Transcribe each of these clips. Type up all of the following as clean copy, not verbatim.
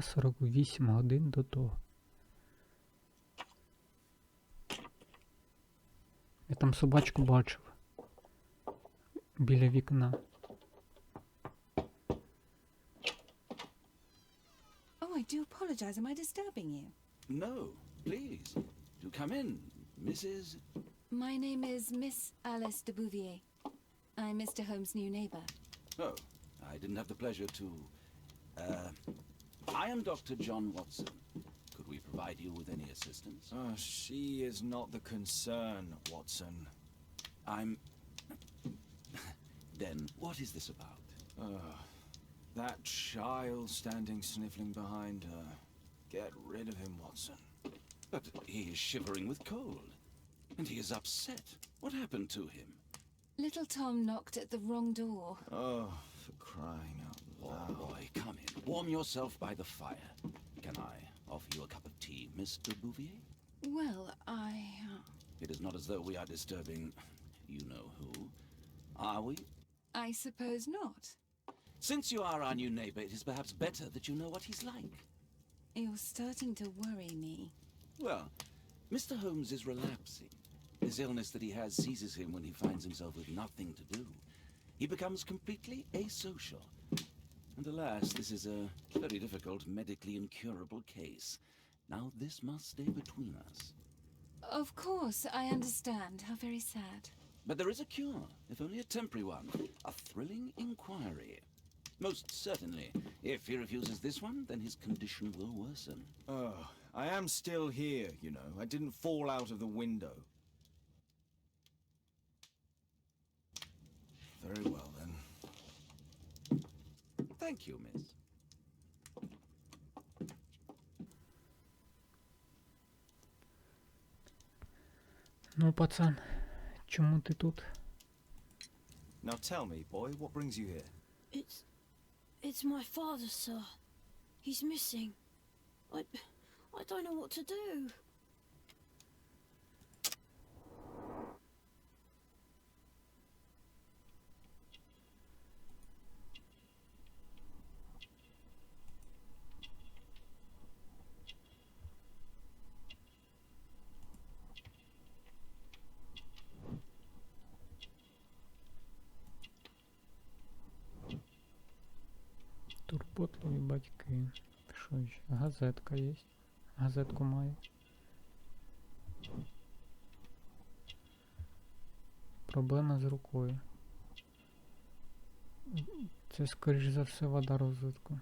48 годин до того. Я там собачку бачив. Біля вікна. Oh, I do apologize. Am I disturbing you? No, please. Do come in, Mrs. My name is Miss Alice de Bouvier. I'm Mr. Holmes' new neighbor. Oh, I didn't have the pleasure to... I am Dr. John Watson. Could we provide you with any assistance? She is not the concern, Watson. I'm... Then, what is this about? That child standing sniffling behind her. Get rid of him, Watson. But he is shivering with cold. And he is upset. What happened to him? Little Tom knocked at the wrong door. Oh, for crying out loud. Oh, boy, come in. Warm yourself by the fire. Can I offer you a cup of tea, Mr. Bouvier? Well, It is not as though we are disturbing you-know-who, are we? I suppose not. Since you are our new neighbor, it is perhaps better that you know what he's like. You're starting to worry me. Well, Mr. Holmes is relapsing. This illness that he has seizes him when he finds himself with nothing to do. He becomes completely asocial. And alas, this is a very difficult, medically incurable case. Now this must stay between us. Of course, I understand. How very sad. But there is a cure, if only a temporary one. A thrilling inquiry. Most certainly. If he refuses this one, then his condition will worsen. Oh, I am still here, you know. I didn't fall out of the window. Very well, then. Thank you, miss. Ну, пацан, чому ти тут? Now tell me, boy, what brings you here? It's my father, sir. He's missing. I don't know what to do. Турботливі батьки. Що ще? Газетка є. Газетку маю. Проблема з рукою. Це, скоріш за все, вада розвитку.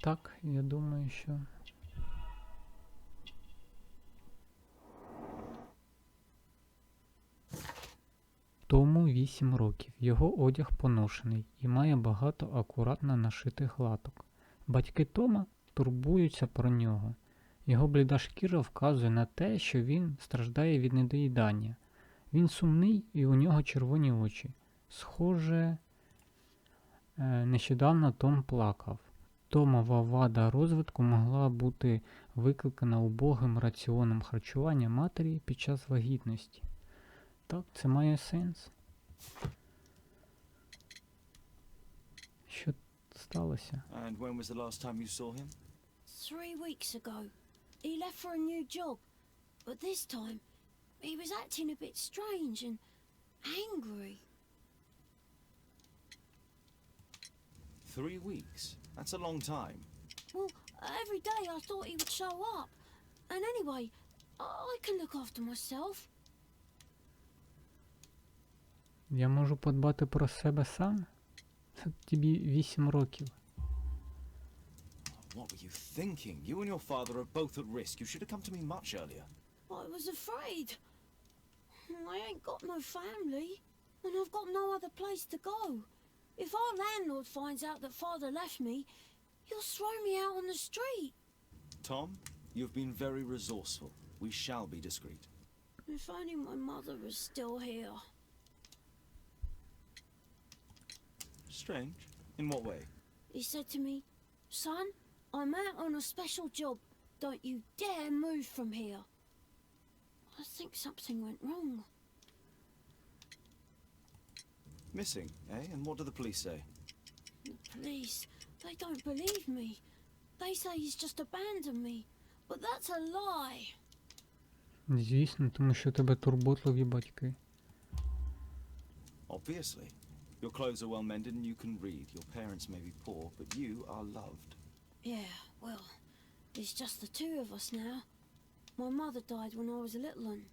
Так, я думаю, що... Тому 8 років. Його одяг поношений і має багато акуратно нашитих латок. Батьки Тома турбуються про нього. Його бліда шкіра вказує на те, що він страждає від недоїдання. Він сумний і у нього червоні очі. Схоже, нещодавно Том плакав. Томова вада розвитку могла бути викликана убогим раціоном харчування матері під час вагітності. Так, це має сенс. Що сталося? And when was the last time you saw him? 3 weeks ago. He left for a new job. But this time, he was acting a bit strange and angry. 3 weeks? That's a long time. Well, every day I thought he would show up. And anyway, I can look after myself. Я можу подбати про себе сам? Це тобі 8 років. What were you thinking? You and your father are both at risk. You should have come to me much earlier. I was afraid. I ain't got no family. And I've got no other place to go. If our landlord finds out that father left me, he'll throw me out on the street. Tom, you've been very resourceful. We shall be discreet. If only my mother was still here. Strange. In what way? He said to me, "Son, I'm out on a special job. don't you dare move from here. I think something went wrong. Missing, eh? And what do the police say? The police, they don't believe me. They say he's just abandoned me. But that's a lie. Звісно, тому що тебе турботливі батьки. Obviously. Your clothes are well mended and you can read. Your parents may be poor, but you are loved. Yeah, well, it's just the two of us now. My mother died when I was a little one.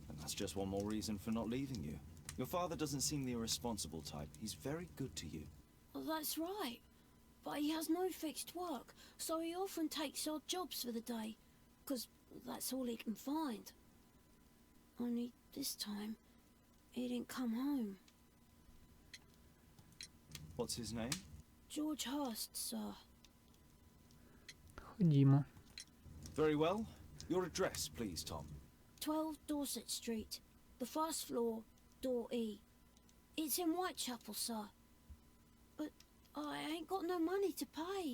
And that's just one more reason for not leaving you. Your father doesn't seem the irresponsible type. He's very good to you. Well, that's right. But he has no fixed work, so he often takes odd jobs for the day, 'cause that's all he can find. Only this time, he didn't come home. What's his name? George Hurst, sir. Ходімо. Very well. Your address, please, Tom. 12 Dorset Street, the first floor, door E. It's in Whitechapel, sir. But I ain't got no money to pay.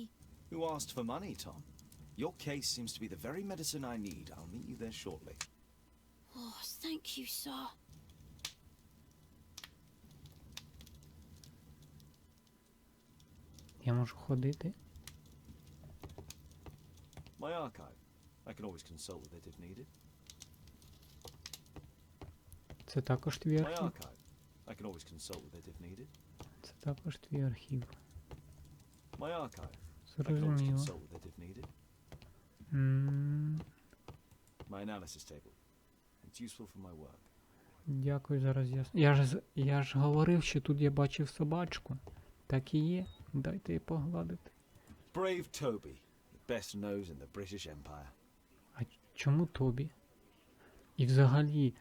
Who asked for money, Tom? Your case seems to be the very medicine I need. I'll meet you there shortly. Oh, thank you, sir. Я можу ходити. My archive. I can always consult with it if needed. Це також твій My архів. archive. I can always consult with it if needed. Це також твій архів. My archive. I can always Зрозуміло. consult with it if needed. My analysis table. It's useful for my work. Дякую за роз'яснення. Я ж говорив, що тут я бачив собачку. Так і є. Дайте її погладити. Brave Toby. The best nose in the British Empire. А чому Тобі? І взагалі,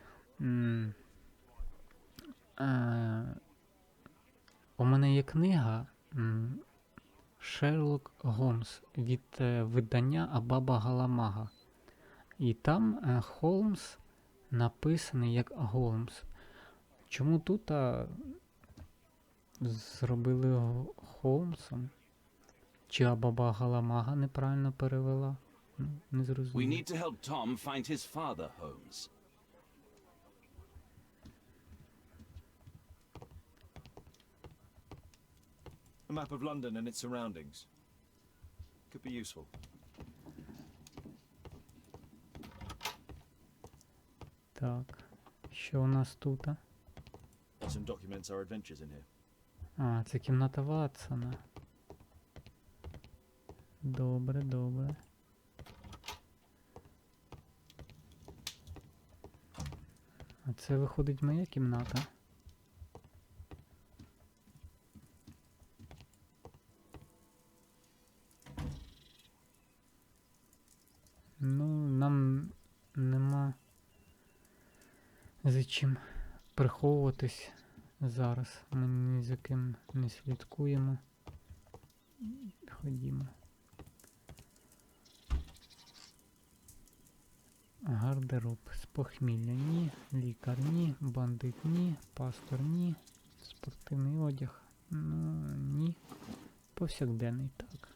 у мене є книга Шерлок Холмс від видання Абаба Галамага. І там Холмс написаний як Голмс. Чому тут зробили його Холмсом? Чи Абаба Галамага неправильно перевела? Не We зрозуміло. need to help Tom find his father, Holmes. A map of London and its surroundings. Could be useful. Так, що у нас тут? Some documents our adventures in here. А, це кімната Ватсона. Добре, добре. А це виходить моя кімната. Ну, нам нема за чим приховуватись зараз. Ми ні за ким не слідкуємо. Ходімо. Гардероб. З похмілля ні, лікар ні, бандит ні, пастор ні, спортивний одяг. Ну, ні. Повсякденний, так.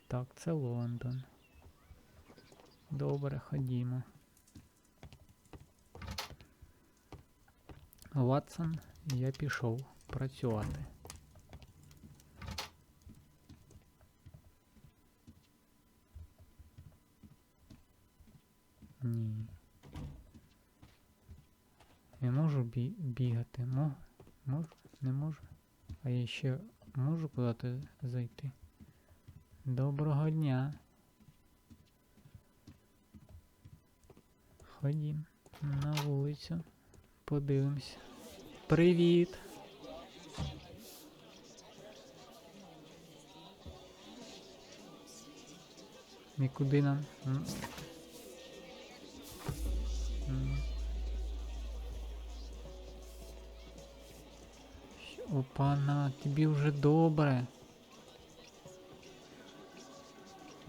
Так, це Лондон. Добре, ходімо. Ватсон, я пішов працювати. Ні. Я можу бігати? Можу? Не можу? А я ще можу куди-то зайти? Доброго дня. Ходім на вулицю. Подивимось. Привіт! І куди нам? Опана, тобі вже добре.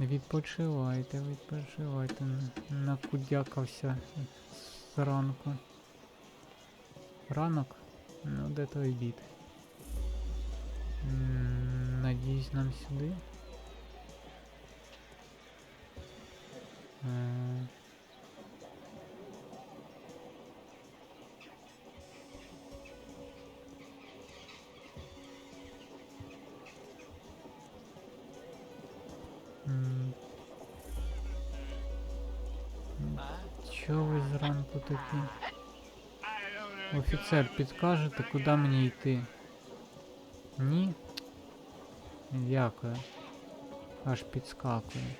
Відпочивайте, відпочивайте. Накудякався зранку. Ранок? Ну, де той обід? Надіюсь, нам сюди. Чого ви зранку такі? Офіцер, підкажете, куди мені йти? Ні? Дякую. Аж підскакує.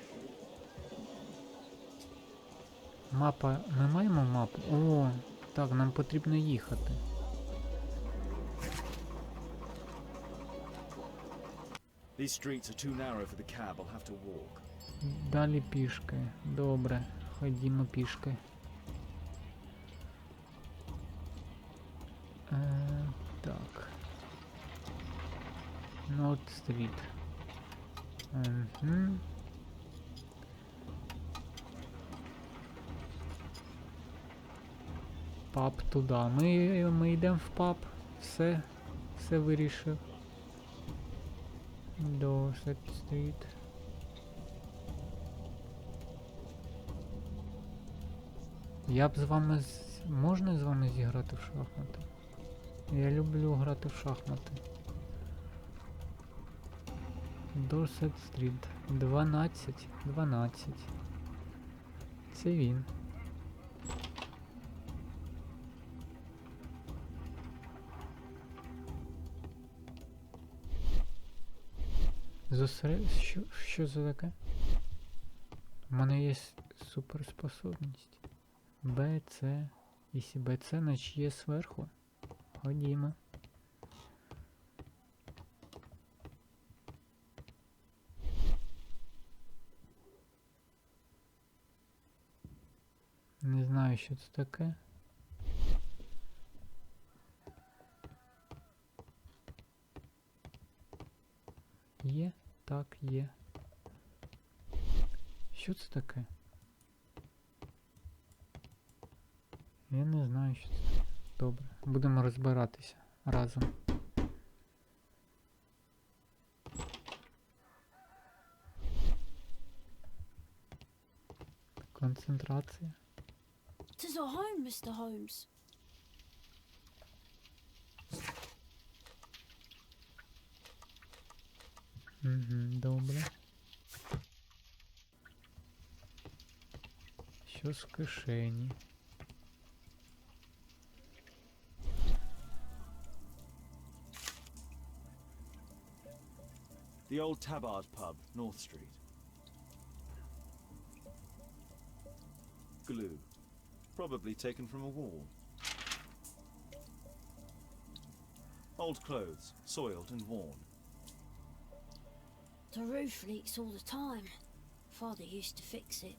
Мапа... Ми маємо мапу? О, так, нам потрібно їхати. These streets are too narrow for the cab. I'll have to walk. Далі пішки. Добре, ходімо пішки. Так. Нот стріт. Паб туди. Ми йдемо в паб. Все вирішив. Досить стріт. Я б з вами... Можна з вами зіграти в шахмати? Я люблю грати в шахмати. Дорсет стріт. 12. Це він. Що це таке? У мене є суперспособність. Б, С. Якщо Б, С, значить є зверху. Ходімо. Не знаю, що це таке. Є? Так, є. Що це таке? Я не знаю, що це. Добре, будемо розбиратися разом. Концентрація. Tis our home, Mr. Holmes. Добре. Що з кишені? The old Tabard pub, North Street. Glue. Probably taken from a wall. Old clothes, soiled and worn. The roof leaks all the time. Father used to fix it.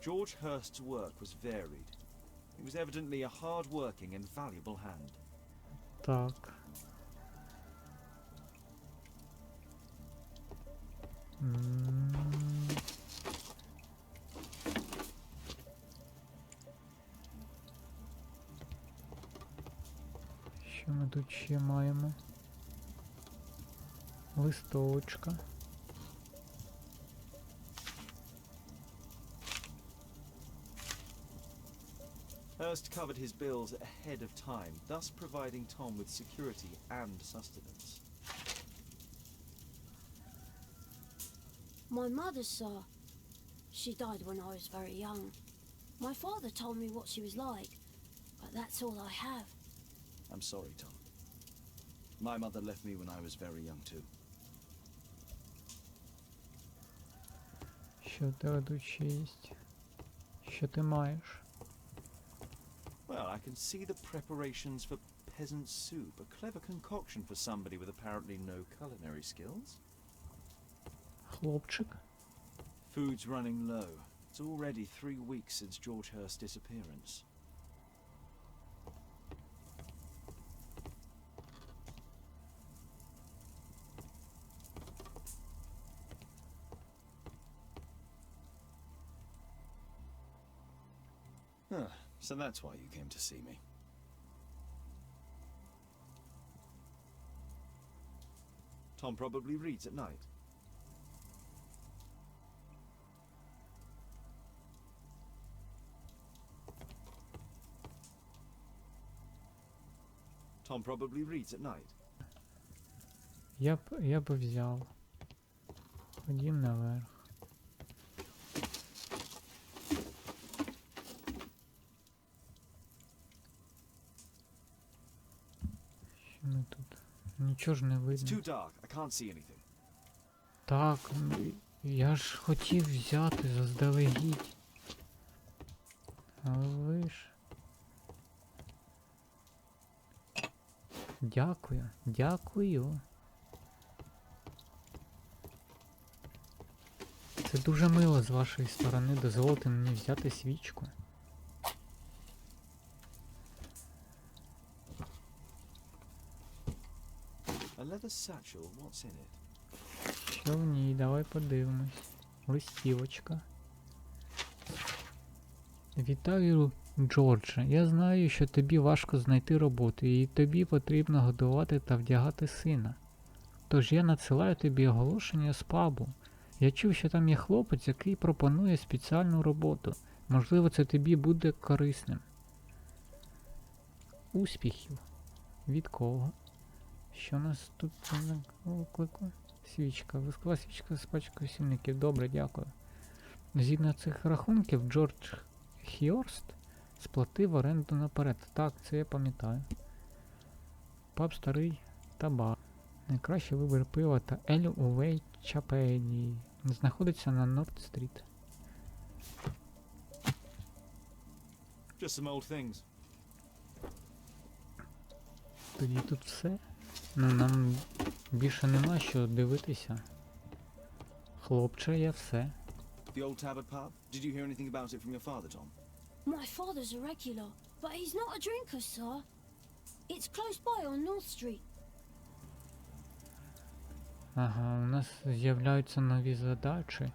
George Hurst's work was varied. He was evidently a hard-working and valuable hand. Так. Що ми тут ще маємо? Листовочка. Hurst covered his bills ahead of time, thus providing Tom with security and sustenance. My mother, sir, she died when I was very young. My father told me what she was like, but that's all I have. I'm sorry, Tom. My mother left me when I was very young too. Що в тебе тут ще є? Що ти маєш? Well, I can see the preparations for peasant soup, a clever concoction for somebody with apparently no culinary skills. Хлопчик? Food's running low. It's already 3 weeks since George Hurst's disappearance. So that's why you came to see me. Tom probably reads at night. Tom probably reads at night. Я б взяв. Ходім наверх. Що ми тут? Нічого ж не It's видно. too dark. I can't see anything. Так, я ж хотів взяти заздалегідь. Але ви ж... Дякую, дякую. Це дуже мило з вашої сторони дозволити мені взяти свічку. A leather satchel. What's in it? Що в ній? Давай подивимось. Листівочка. Вітаю, Джордже. Я знаю, що тобі важко знайти роботу, і тобі потрібно годувати та вдягати сина. Тож я надсилаю тобі оголошення з пабу. Я чув, що там є хлопець, який пропонує спеціальну роботу. Можливо, це тобі буде корисним. Успіхів. Від кого? Що у нас тут за виклику? Свічка. Вискова свічка з пачкою сільників. Добре, дякую. Згідно цих рахунків, Джордж Хьорст сплатив оренду наперед. Так, це я пам'ятаю. Паб старий та бар. Найкращий вибір пива та елю у Вейчапелі. Знаходиться на Норд-стріт. Just some old things. Тоді тут все. Ну, нам більше нема що дивитися. Хлопче, я все. The old Tabard pub? Did you hear anything about it from your father, Tom? My father's a regular, but he's not a drinker, sir. It's close by on North Street. Ага, у нас з'являються нові задачі.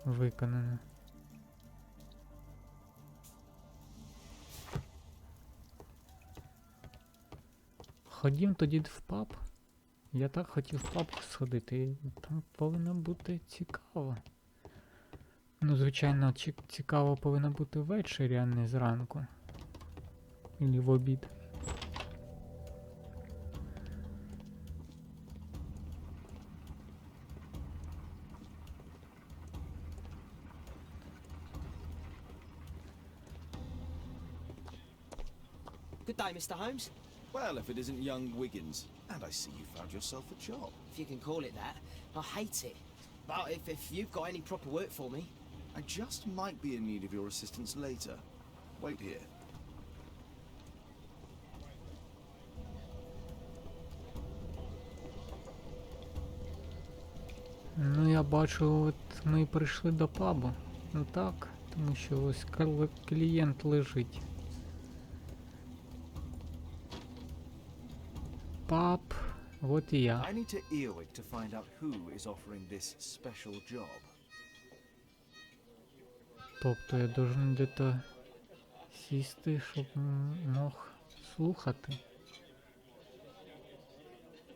Виконано. Ходім тоді в паб. Я так хотів в паб сходити, там повинно бути цікаво. Ну, звичайно, цікаво повинно бути ввечері, а не зранку. Ілі в обід. Good day, Mr. Holmes. Well, if it isn't young Wiggins. And I see you found yourself a job. If you can call it that. I hate it. But if you've got any proper work for me... I just might be in need of your assistance later. Wait here. Ну, я бачу, от ми прийшли до пабу. Ну так, тому що ось клієнт лежить. Паб, от і я. I need to earwig to find out who is offering this special job. Тобто я должен де-то сісти, щоб мог слухати.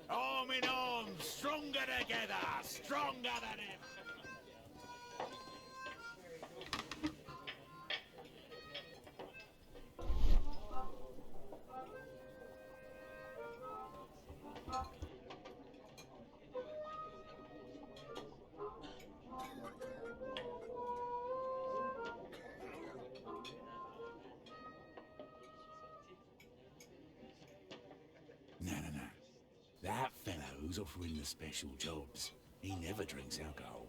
Arm in arm, stronger together, stronger than ever. No. That fellow who's offering the special jobs, he never drinks alcohol.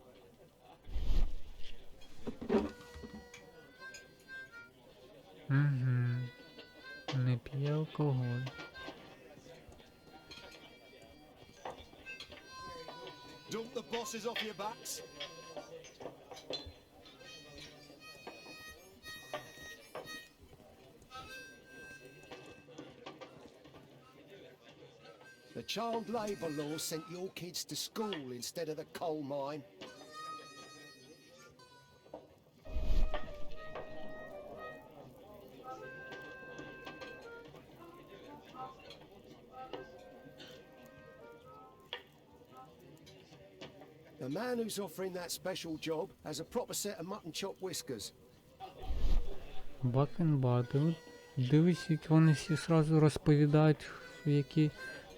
Не п'є алкоголь. Dump the bosses off your backs. The Child labour laws sent your kids to school instead of the coal mine. The man who's offering that special job has a proper set of mutton chop whiskers. Бакенбарди. Дивись, як вони всі одразу розповідають,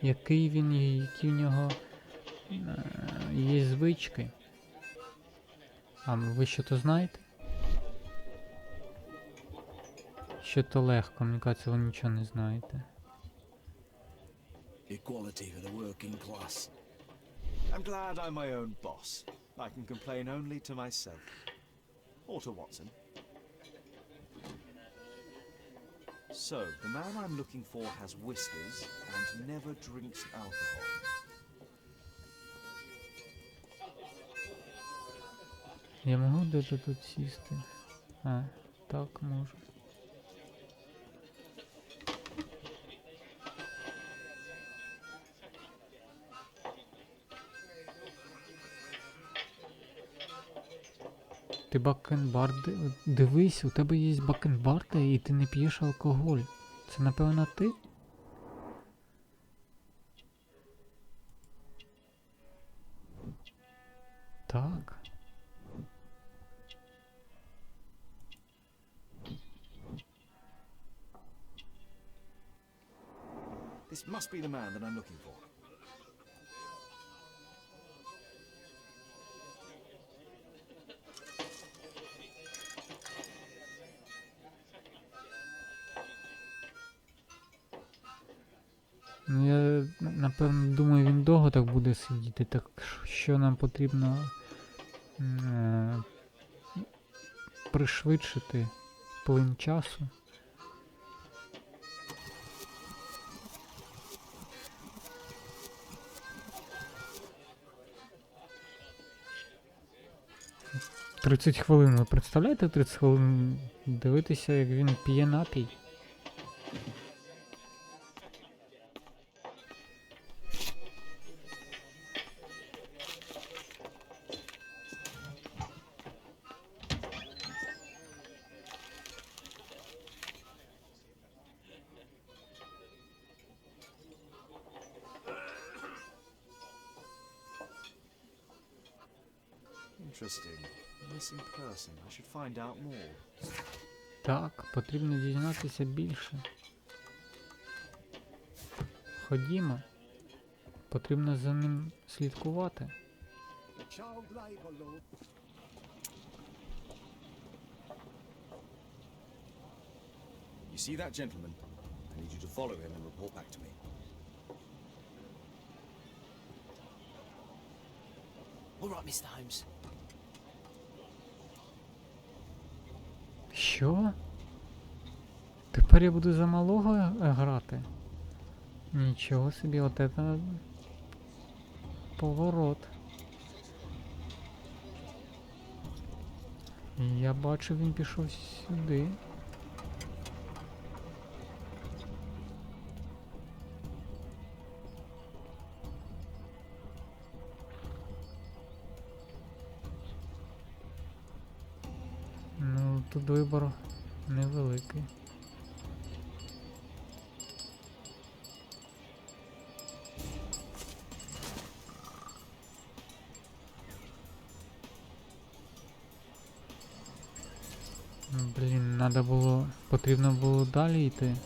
який він і які в нього є звички. А ви що то знаєте? Що то легко, мені кажеться, ви нічого не знаєте. Equality for the working class. I'm glad I'm my own boss. I can complain only to myself. Or to Watson. So, the man I'm looking for has whiskers and never drinks alcohol. Я можу де-то тут сісти? А, так можу. Ти бакенбарди... Дивись, у тебе є бакенбарди і ти не п'єш алкоголь. Це, напевно, ти? Так. This must be the man that I'm looking for. Ну, я, напевно, думаю, він довго так буде сидіти, так що нам потрібно пришвидшити плин часу. «30 хвилин». Ви представляєте 30 хвилин дивитися, як він п'є напій? Interesting. Missing person. I should find out more. Так, потрібно дізнатися більше. Ходімо. Потрібно за ним слідкувати. Child labour law. You see that gentleman? I need you to follow him and report back to me. All right, Mr. Holmes. Що? Тепер я буду за малого грати? Нічого собі, от це поворот. Я бачу, він пішов сюди. Ну, тут вибор невеликий. Блін, потрібно було далі йти.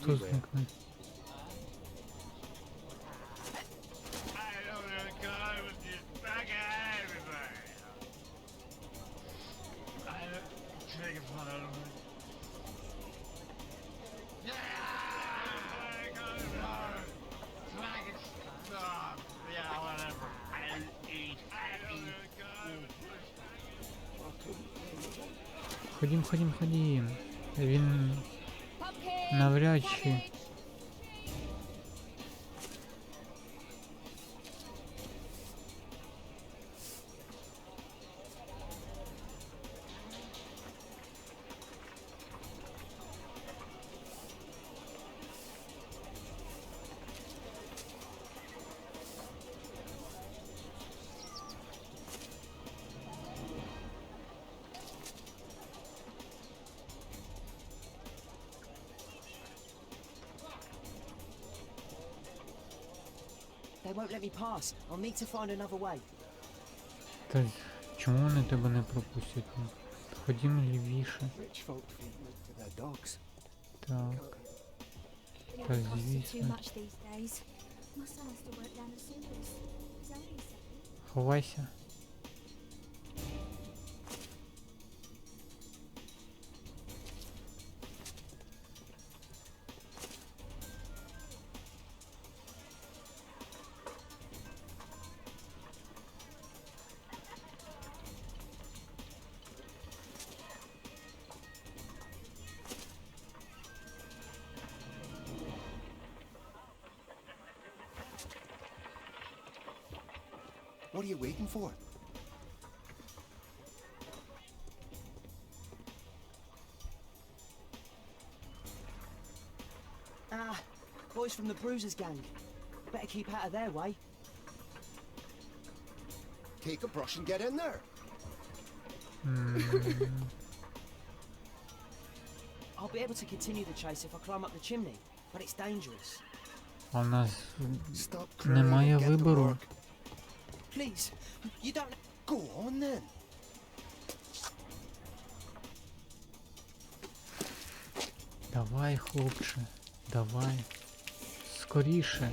Хто зникне? I don't wanna go with this bag of everybody. I don't take it for that one. Yeah, whatever. I'll eat. I don't wanna go with this. Ходім. Він навряд чи... won't let me pass. I'll need to find another way. Та чому вони тебе не пропустять? Ну, ходімо лівіше. Rich folk feed milk to their dogs. Так. Та Too звісно. much these days. My son has to work down the sewers. He's only 7. Ховайся. What are you waiting for? Ah, boys from the Bruisers gang. Better keep out of their way. Take a brush and get in there. I'll be able to continue the chase if I climb up the chimney, but it's dangerous. А в нас Stop crying немає and get to вибору. work. Please, you don't... Go on then. Давай, хлопче, давай. Скоріше.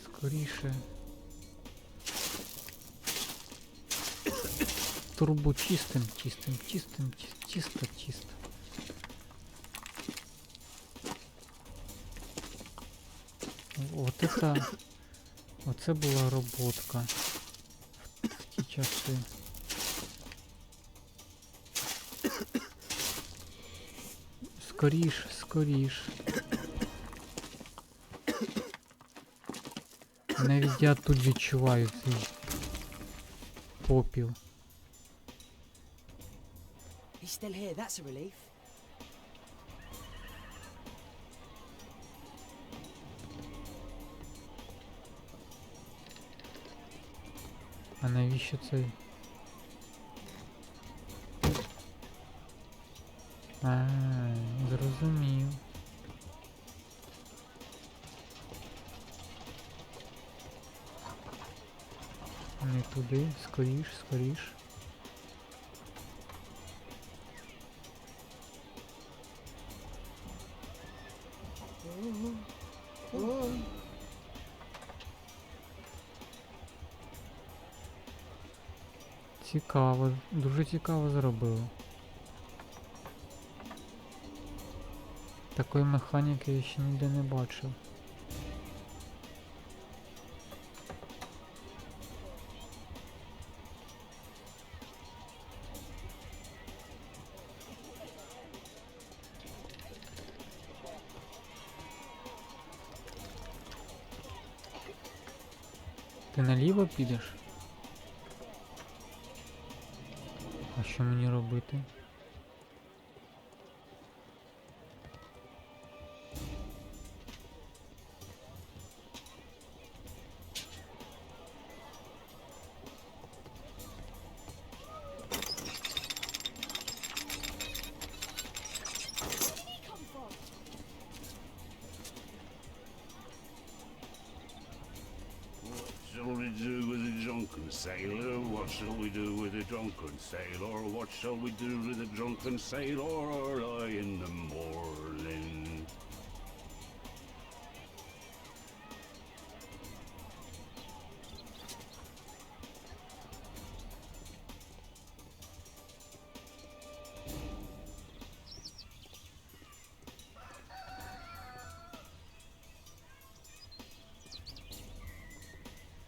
Скоріше. Трубу чистим, чистим, чистим, чисто, чисто. Оце була роботка в ті часи. Скоріш, скоріш. Навіть я тут відчуваю цей попіл. He's still here, that's a relief. А навіщо це? Зрозумів. Не туди, скоріш, скоріш. Цікаво, дуже цікаво зробили. Такої механіки я ще ніде не бачив. Ти наліво підеш? А що мені робити? What shall we do with a drunken sailor? What shall we do with a drunken sailor? What shall we do with a drunken sailor early in the morning?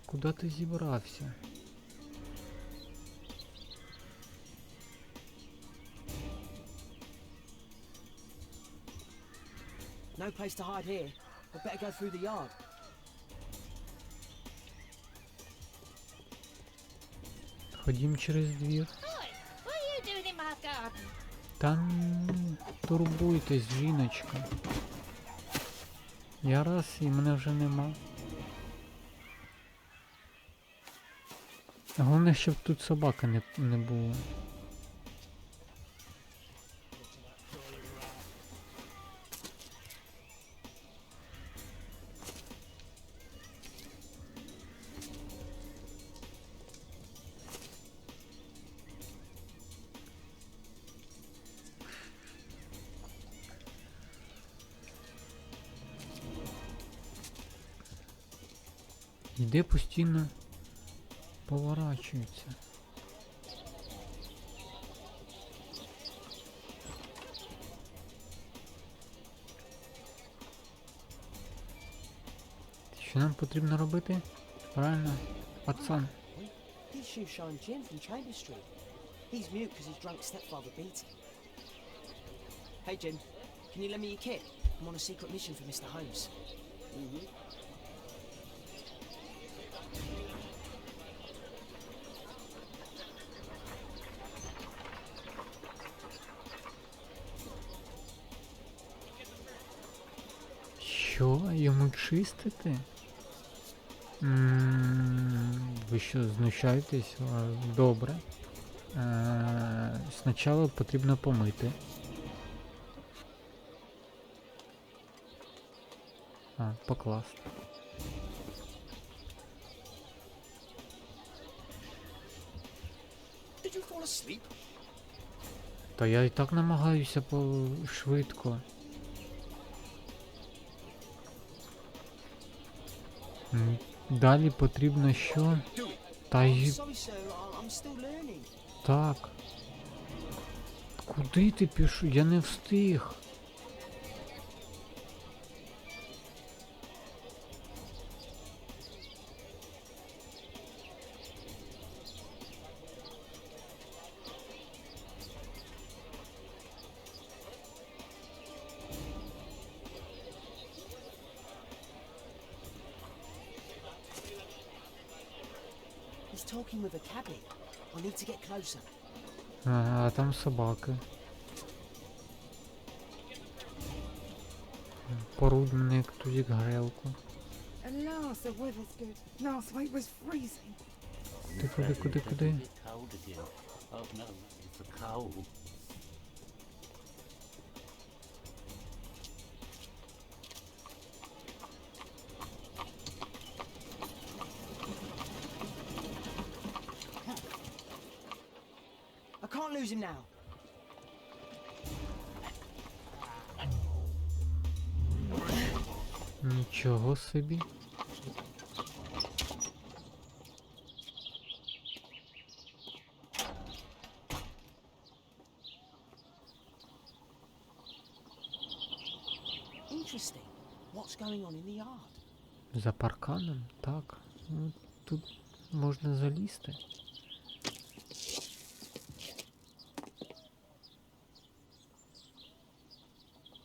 Куди ти зібрався? No place to hide here. I'd better go through the yard. Ходім через двір. What are you doing in my garden? Та не турбуйтесь, жіночка. Я раз і мене вже нема. Головне, щоб тут собаки не було. Де постійно поворачується. Що нам потрібно робити? Правильно, пацан. These shoes shine Jim from Chambers Street. He's mute because his drunk stepfather beat him. Hey Jim, can you lend me your kit? I'm on a secret mission for Mr. Holmes. Що? Йому чистити? Ви що, знущаєтесь? Добре. Спочатку потрібно помити. Покласти. Did you fall asleep? Та я і так намагаюся швидко. Далі потрібно що? Та й... Sorry sir, I'm still learning. Так. Куди ти пішов? Я не встиг. He's talking with a cabbie. I need to get closer. Ага, а там собаки. Поруд мене як тузік грелку. Alas, the weather's good. Last week was freezing. Куди? Oh no, it's a cow. I can't lose him now. Нічого собі. Interesting. What's going on in the yard? За парканом? Так. Ну, тут можна залізти.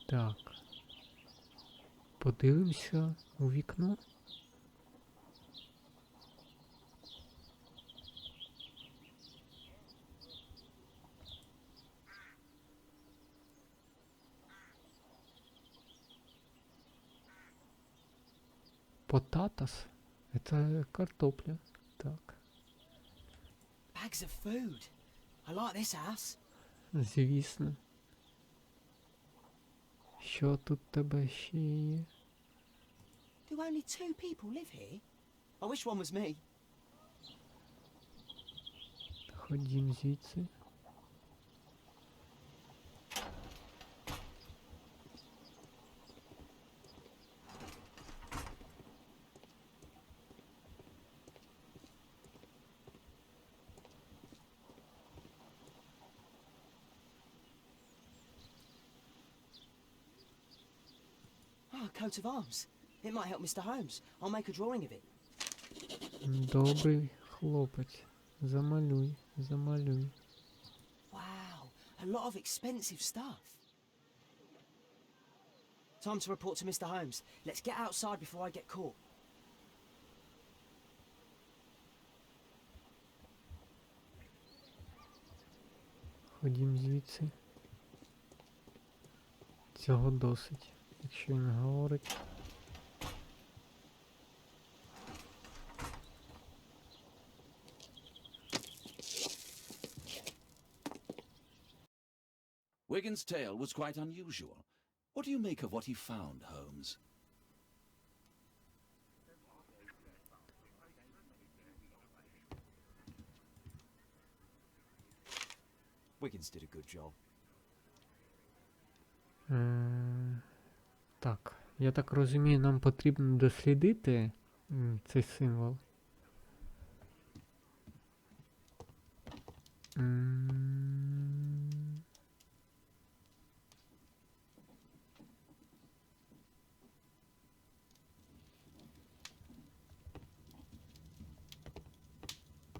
Так. Подивимося у вікно. Потатас. Это картопля. Так. Bags of food. I like this house. Звісно. Що тут тебе ще є? Do only 2 people live here? I wish one was me. Ходім звідси. Oh, a coat of arms. It might help Mr. Holmes. I'll make a drawing of it. Добрий хлопець. Замалюй, замалюй. Wow, a lot of expensive stuff. Time to report to Mr. Holmes. Let's get outside before I get caught. Ходім звідси. Цього досить, якщо він говорить. Wiggins' tale was quite unusual. What do you make of what he found, Holmes? Wiggins did a good job. Так, я так розумію, нам потрібно дослідити Цей символ.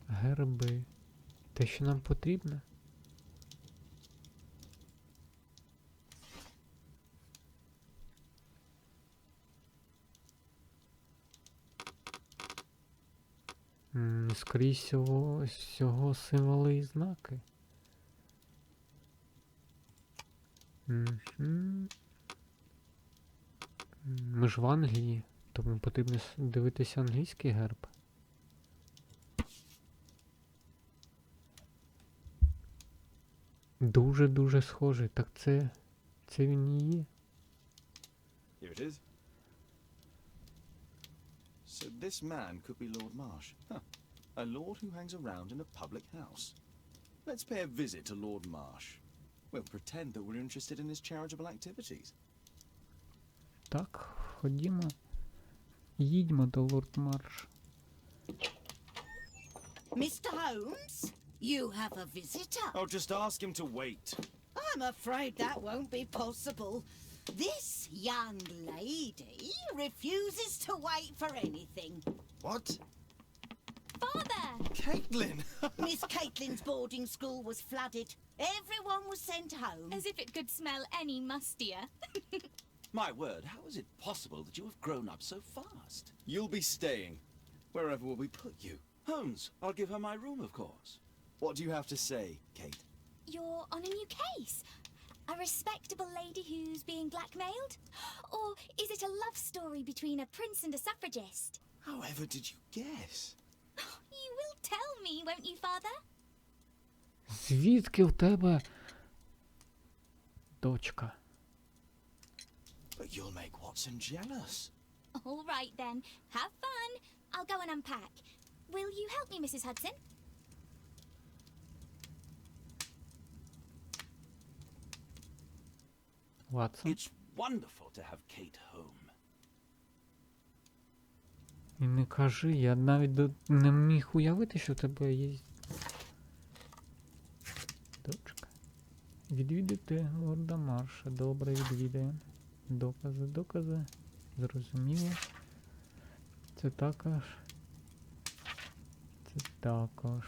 Герби. Те, що нам потрібно? Скоріше всього символи і знаки. Ми ж в Англії, тому потрібно дивитися англійський герб. Дуже-дуже схожий. Так це він і є. Here it is. So this man could be Lord Marsh. Huh. A lord who hangs around in a public house. Let's pay a visit to Lord Marsh. We'll pretend that we're interested in his charitable activities. Так, ходімо. Їдьмо до Лорд Марш. Mr. Holmes, you have a visitor. Oh, just ask him to wait. I'm afraid that won't be possible. This young lady refuses to wait for anything. What? Father! Caitlin! Miss Caitlin's boarding school was flooded. Everyone was sent home. As if it could smell any mustier. My word, how is it possible that you have grown up so fast? You'll be staying. Wherever will we put you? Holmes, I'll give her my room, of course. What do you have to say, Kate? You're on a new case. A respectable lady who's being blackmailed? Or is it a love story between a prince and a suffragist? However did you guess? You will tell me, won't you, Father? Звідки в тебе дочка? But you'll make Watson jealous. All right then. Have fun. I'll go and unpack. Will you help me, Mrs. Hudson? Ватсон. It's wonderful to have Kate home. І не кажи, я навіть не міг уявити, що в тебе є дочка. Відвідати лорда Марша. Добре, відвідаємо. Докази. Зрозуміло. Це також.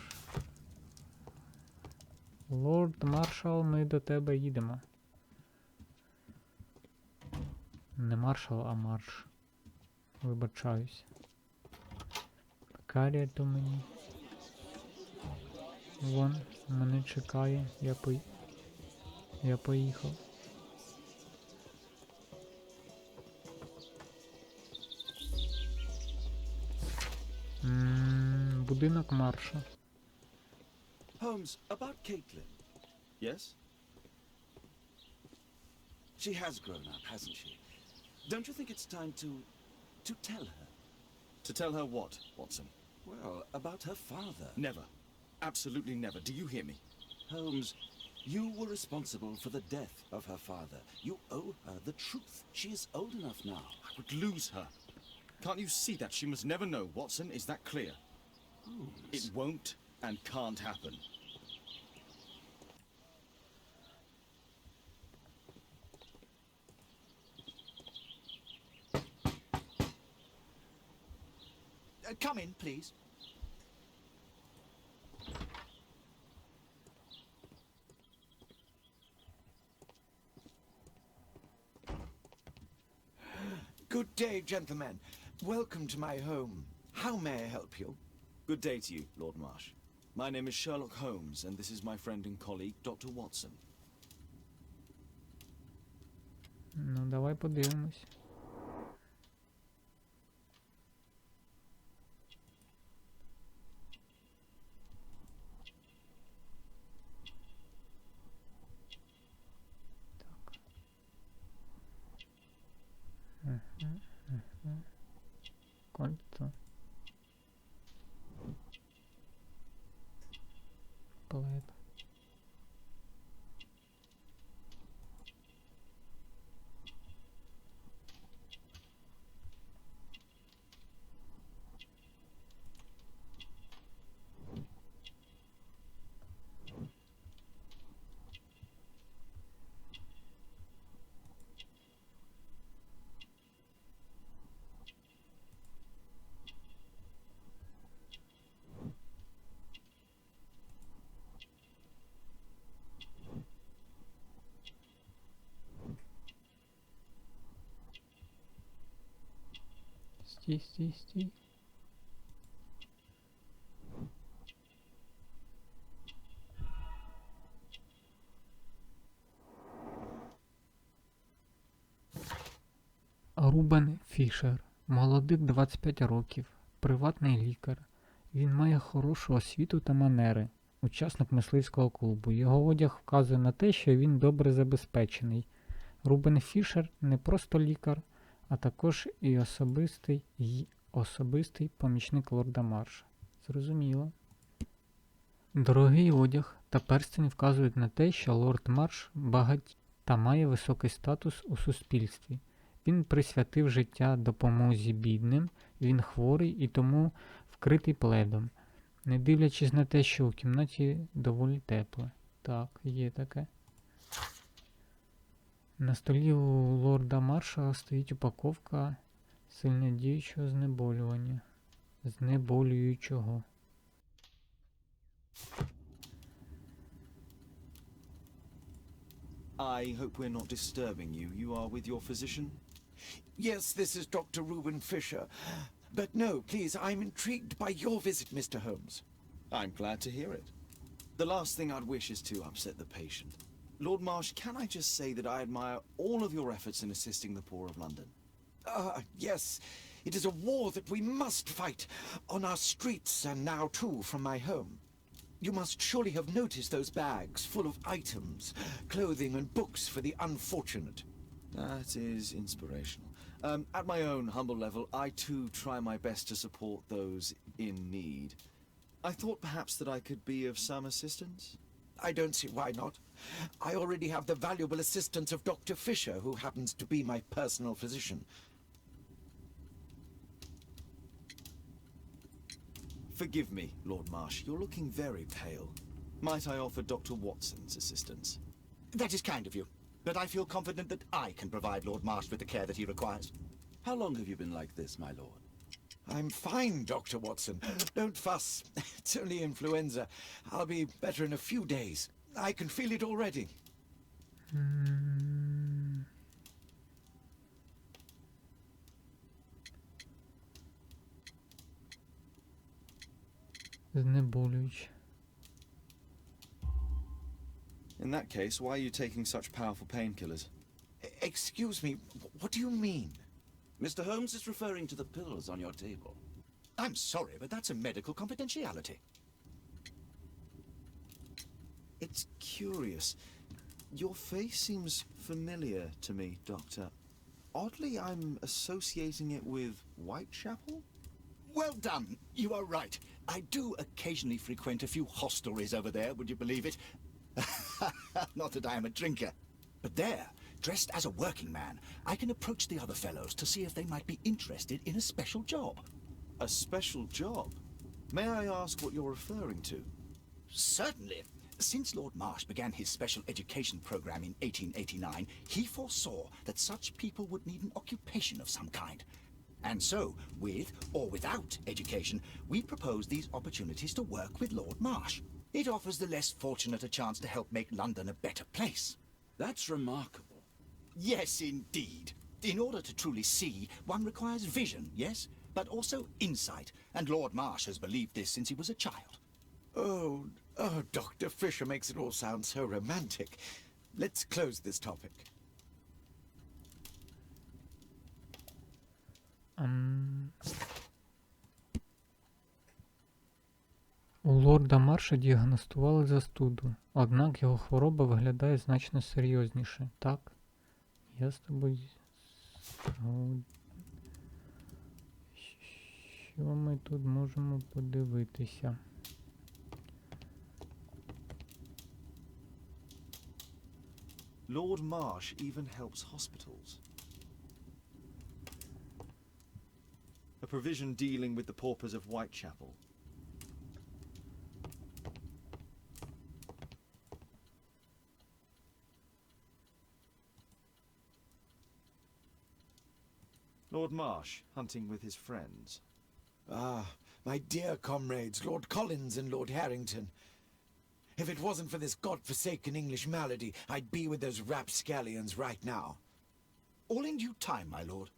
Лорд Маршал, ми до тебе їдемо. Не маршал, а марш. Вибачаюсь. Каріату мені. Вон, мене чекає. Я поїхав. Будинок Марша. Holmes, about Caitlin. Yes? She has grown up, hasn't she? Don't you think it's time to tell her? To tell her what, Watson? Well, about her father. Never. Absolutely never. Do you hear me? Holmes, you were responsible for the death of her father. You owe her the truth. She is old enough now. I would lose her. Can't you see that? She must never know, Watson. Is that clear? Holmes. It won't and can't happen. Come in, please. Good day, gentlemen. Welcome to my home. How may I help you? Good day to you, Lord Marsh. My name is Sherlock Holmes, and this is my friend and colleague, Dr. Watson. Ну, давай подивимось. Кольцо. Плед. Стій. Рубен Фішер. Молодик 25 років. Приватний лікар. Він має хорошу освіту та манери. Учасник мисливського клубу. Його одяг вказує на те, що він добре забезпечений. Рубен Фішер не просто лікар, а також і особистий помічник лорда Марша. Зрозуміло. Дорогий одяг та перстень вказують на те, що лорд Марш багатій та має високий статус у суспільстві. Він присвятив життя допомозі бідним, він хворий і тому вкритий пледом, не дивлячись на те, що у кімнаті доволі тепло. Так, є таке. На столі у лорда Марша стоїть упаковка сильнодіючого знеболюючого. I hope we're not disturbing you. You are with your physician? Yes, this is Dr. Reuben Fisher. But no, please, I'm intrigued by your visit, Mr. Holmes. I'm glad to hear it. The last thing I'd wish is to upset the patient. Lord Marsh, can I just say that I admire all of your efforts in assisting the poor of London? Yes, it is a war that we must fight on our streets and now too from my home. You must surely have noticed those bags full of items, clothing and books for the unfortunate. That is inspirational. At my own humble level, I too try my best to support those in need. I thought perhaps that I could be of some assistance. I don't see why not. I already have the valuable assistance of Dr. Fisher, who happens to be my personal physician. Forgive me, Lord Marsh, you're looking very pale. Might I offer Dr. Watson's assistance? That is kind of you, but I feel confident that I can provide Lord Marsh with the care that he requires. How long have you been like this, my lord? I'm fine, Dr. Watson. Don't fuss. It's only influenza. I'll be better in a few days. I can feel it already. Знеболююче. In that case, why are you taking such powerful painkillers? Excuse me, what do you mean? Mr. Holmes is referring to the pills on your table. I'm sorry, but that's a medical confidentiality. It's curious. Your face seems familiar to me, Doctor. Oddly, I'm associating it with Whitechapel? Well done. You are right. I do occasionally frequent a few hostelries over there, would you believe it? Not that I am a drinker. But there, dressed as a working man, I can approach the other fellows to see if they might be interested in a special job. A special job? May I ask what you're referring to? Certainly. Since Lord Marsh began his special education program in 1889, he foresaw that such people would need an occupation of some kind. And so, with or without education, we propose these opportunities to work with Lord Marsh. It offers the less fortunate a chance to help make London a better place. That's remarkable. Yes, indeed. In order to truly see, one requires vision, yes, but also insight. And Lord Marsh has believed this since he was a child. Oh, Dr. Fisher makes it all sound so romantic. Let's close this topic. У лорда Марша діагностували застуду, однак його хвороба виглядає значно серйозніше. Так? Я з тобою... Що ми тут можемо подивитися? Lord Marsh even helps hospitals. A provision dealing with the paupers of Whitechapel. Lord Marsh, hunting with his friends. Ah, my dear comrades, Lord Collins and Lord Harrington. If it wasn't for this god-forsaken English malady, I'd be with those rapscallions right now. All in due time, my lord.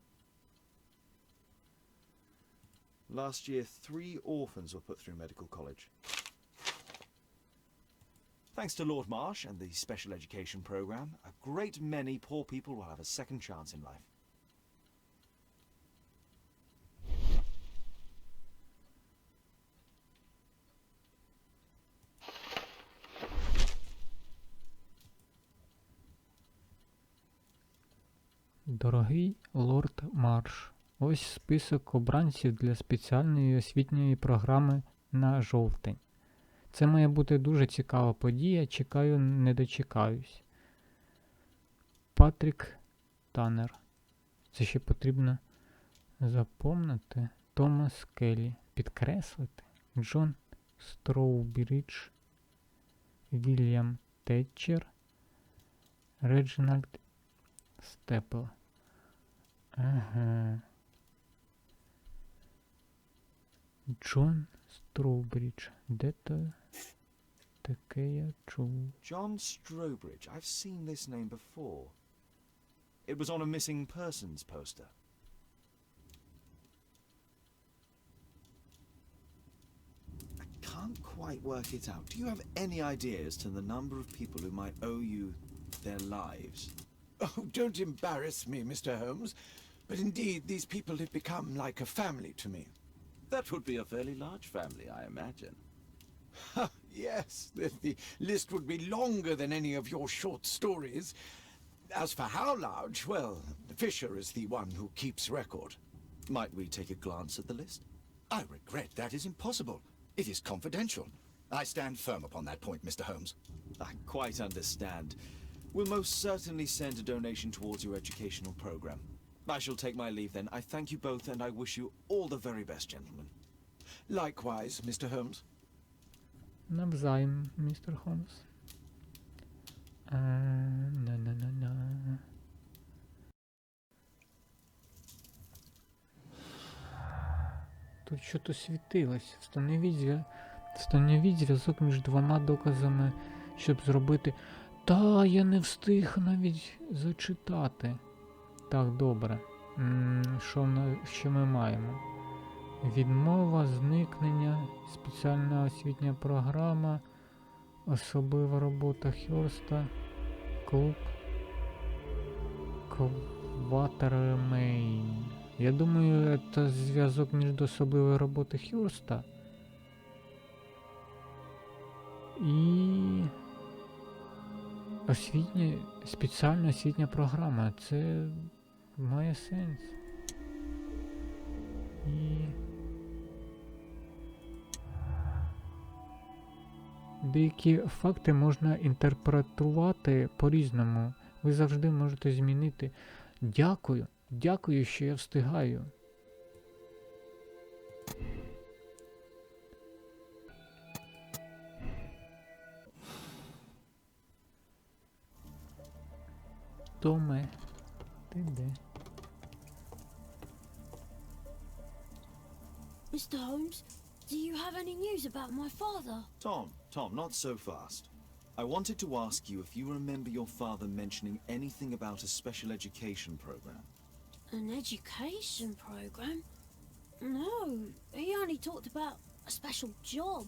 Last year, 3 orphans were put through medical college. Thanks to Lord Marsh and the special education program, a great many poor people will have a second chance in life. Дорогий лорд Марш, ось список обранців для спеціальної освітньої програми на жовтень. Це має бути дуже цікава подія, чекаю, не дочекаюсь. Патрік Таннер. Це ще потрібно запомнити. Томас Келлі. Підкреслити. Джон Строубридж. Вільям Тетчер. Реджинальд Степл. Ага. Джон Строубридж. Де то таке я чув? John Strobridge. I've seen this name before. It was on a missing persons poster. I can't quite work it out. Do you have any idea as to the number of people who might owe you their lives? Oh, don't embarrass me, Mr. Holmes. But indeed, these people have become like a family to me. That would be a fairly large family, I imagine. Yes, the list would be longer than any of your short stories. As for how large, well, Fisher is the one who keeps record. Might we take a glance at the list? I regret that is impossible. It is confidential. I stand firm upon that point, Mr. Holmes. I quite understand. We'll most certainly send a donation towards your educational program. I shall take my leave then. I thank you both and I wish you all the very best, gentlemen. Likewise, Mr. Holmes. Навзаєм, містер Холмс. На-на-на-на. Тут що-то світилось. Встановіть зв'язок між двома доказами, щоб зробити... Та, я не встиг навіть зачитати. Так, добре. Що ми маємо? Відмова, зникнення, спеціальна освітня програма, особлива робота Хьорста, клуб Кватермейн. Я думаю, це зв'язок між особливою роботою Хьорста і спеціальна освітня програма. Це має сенс. І деякі факти можна інтерпретувати по-різному. Ви завжди можете змінити. Дякую, що я встигаю. Томе, ти де? Mr. Holmes, do you have any news about my father? Tom, not so fast. I wanted to ask you if you remember your father mentioning anything about a special education program. An education program? No, he only talked about a special job.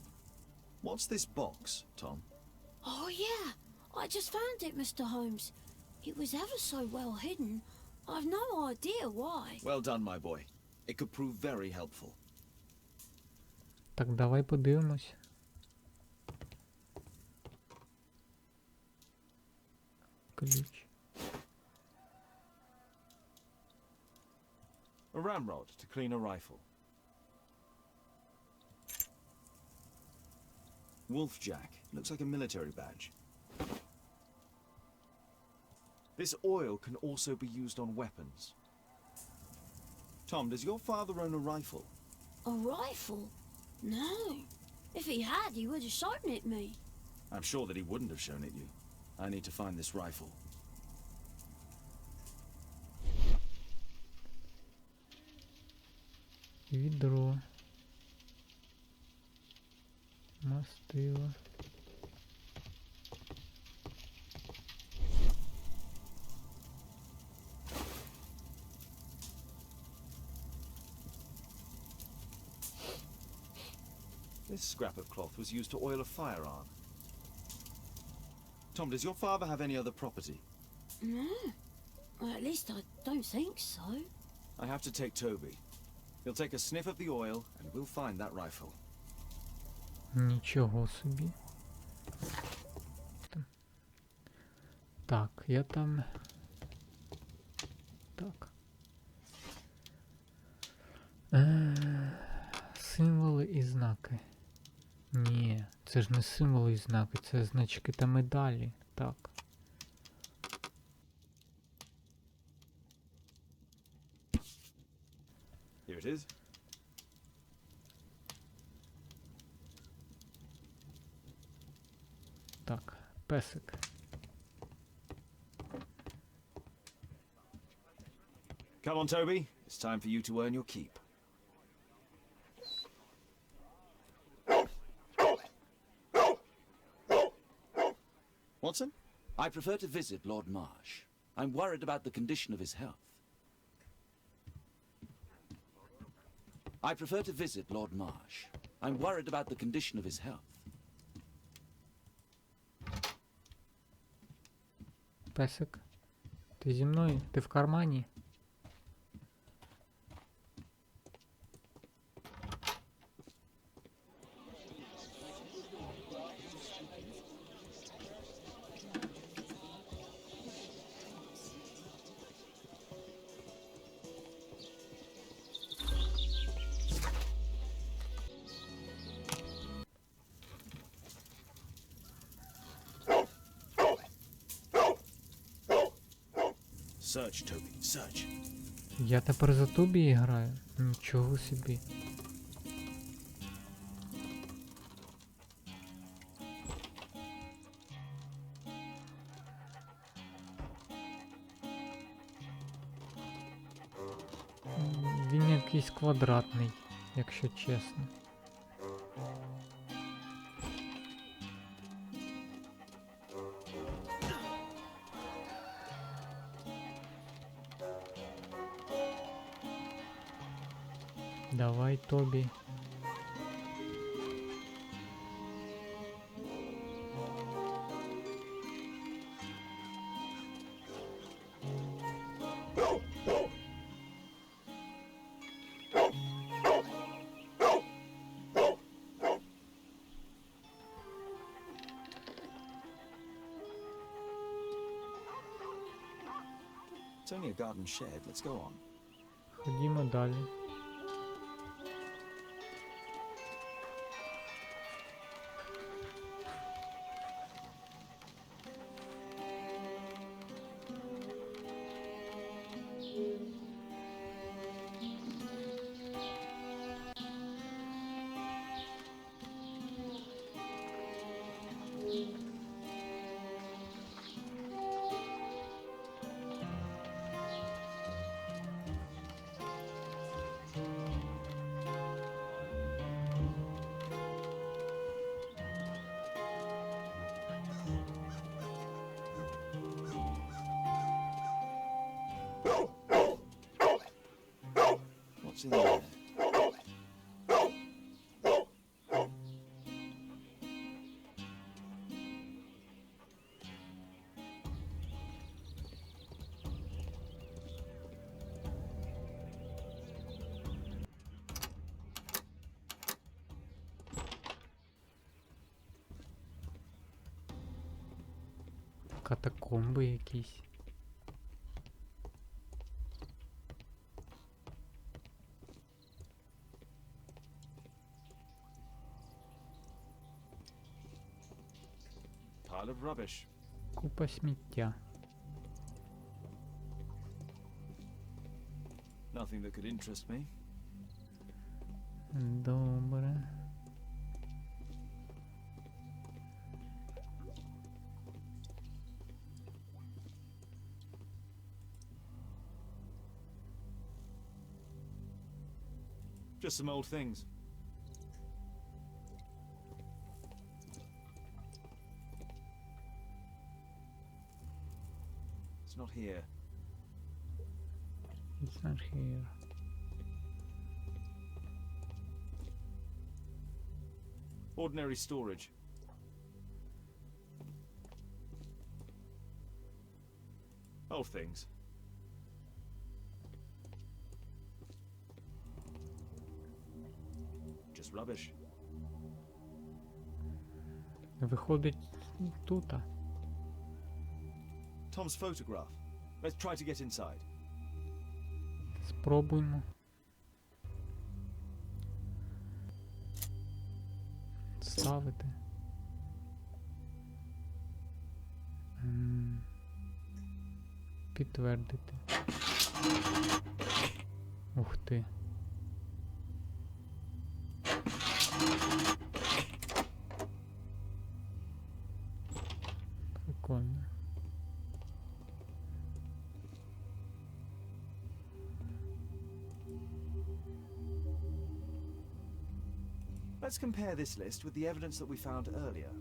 What's this box, Tom? Oh yeah, I just found it, Mr. Holmes. It was ever so well hidden. I've no idea why. Well done, my boy. It could prove very helpful. Так, давай подивимось. Ключ. A ramrod to clean a rifle. Wolfjack. Looks like a military badge. This oil can also be used on weapons. Tom, does your father own a rifle? A rifle? No. If he had, he would have shown it me. I'm sure that he wouldn't have shown it you. I need to find this rifle. Відро. Мастило. This scrap of cloth was used to oil a firearm. Tom, does your father have any other property? No. Well, at least I don't think so. I have to take Toby. He'll take a sniff of the oil, and we'll find that rifle. Нічого собі. Так, я там... Так. Символи і знаки. Ні, це ж не символи і знаки, це значки та медалі. Так. Here it is. Так, песик. Come on, Toby. It's time for you to earn your keep. Watson? I prefer to visit Lord Marsh. I'm worried about the condition of his health. I prefer to visit Lord Marsh. I'm worried about the condition of his health. Песик. Ти зі мною? Ти в кармані? Search, Toby, search. Я тепер за Тобі граю? Нічого собі. Він якийсь квадратний, якщо чесно. Давай, Тобі. It's only a garden shed. Let's go on. Ходімо далі. What's in there? Катакомби якісь. Pile of rubbish. Купа сміття. Nothing that could interest me. Добре. Just some old things. It's not here. It's not here. Ordinary storage. Old things. Just rubbish. Виходить тута. Tom's photograph. Let's try to get inside. Спробуймо. Ставити. Підтвердити. Ух ти. Прикольно. Let's compare this list with the evidence that we found earlier.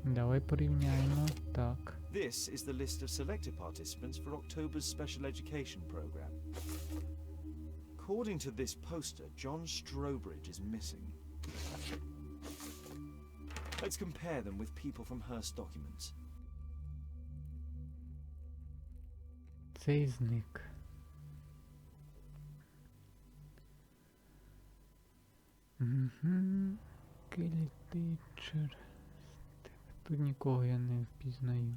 Давай порівняємо. Так. This is the list of selected participants for October's special education program. According to this poster, John Strobridge is missing. Let's compare them with people from Hearst documents. Цей зник. Келі Тейчер. Тут нікого я не впізнаю.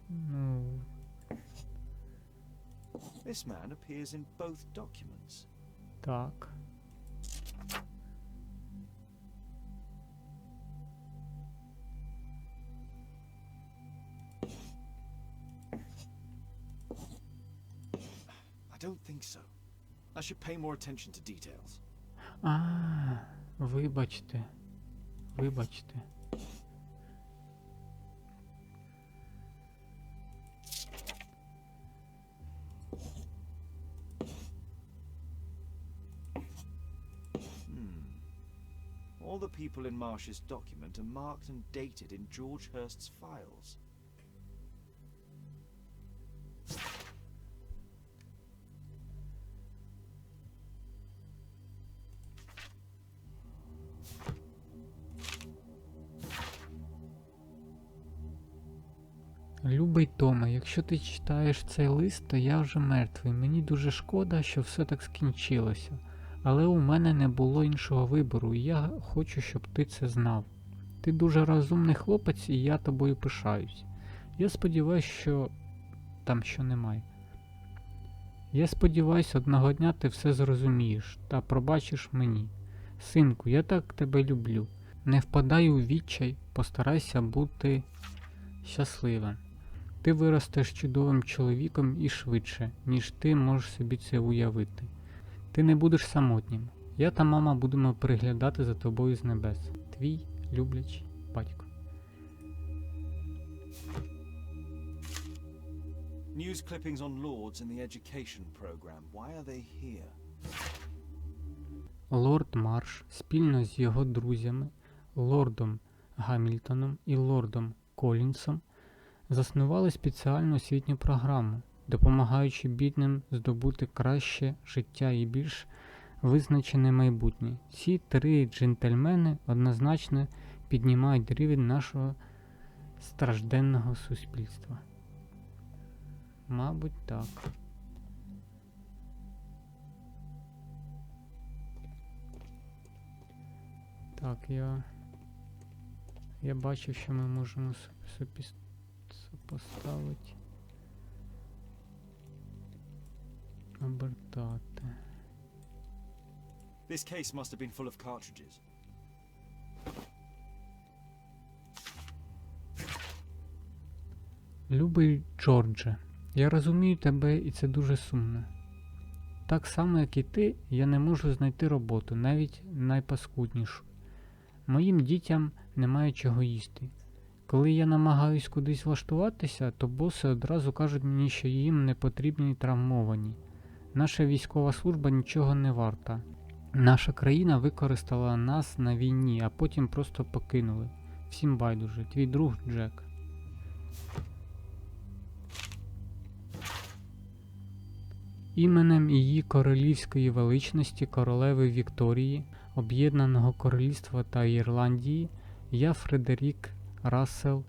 Ну. This man appears in both documents. Так. I don't think so. I should pay more attention to details. Вибачте. Вибачте. All the people in Marsh's document are marked and dated in George Hurst's files. Любий Томе, якщо ти читаєш цей лист, то я вже мертвий. Мені дуже шкода, що все так скінчилося. Але у мене не було іншого вибору, і я хочу, щоб ти це знав. Ти дуже розумний хлопець, і я тобою пишаюсь. Я сподіваюся, що... Там що немає. Я сподіваюся, одного дня ти все зрозумієш та пробачиш мені. Синку, я так тебе люблю. Не впадай у відчай, постарайся бути щасливим. Ти виростеш чудовим чоловіком і швидше, ніж ти можеш собі це уявити. Ти не будеш самотнім. Я та мама будемо приглядати за тобою з небес. Твій люблячий батько. News clippings on lords in the education program. Why are they here? Лорд Марш спільно з його друзями, лордом Гамільтоном і лордом Колінсом заснували спеціальну освітню програму, допомагаючи бідним здобути краще життя і більш визначене майбутнє. Ці три джентльмени однозначно піднімають рівень нашого стражденного суспільства. Мабуть, так. Так, я бачив, що ми можемо сопоставити. Обертати. This case must have been full of cartridges. Любий Джордже, я розумію тебе, і це дуже сумно. Так само, як і ти, я не можу знайти роботу, навіть найпаскуднішу. Моїм дітям немає чого їсти. Коли я намагаюсь кудись влаштуватися, то боси одразу кажуть мені, що їм не потрібні травмовані. Наша військова служба нічого не варта. Наша країна використала нас на війні, а потім просто покинули. Всім байдуже. Твій друг Джек. Іменем її королівської величності королеви Вікторії, Об'єднаного Королівства та Ірландії, я Фредерік Рассел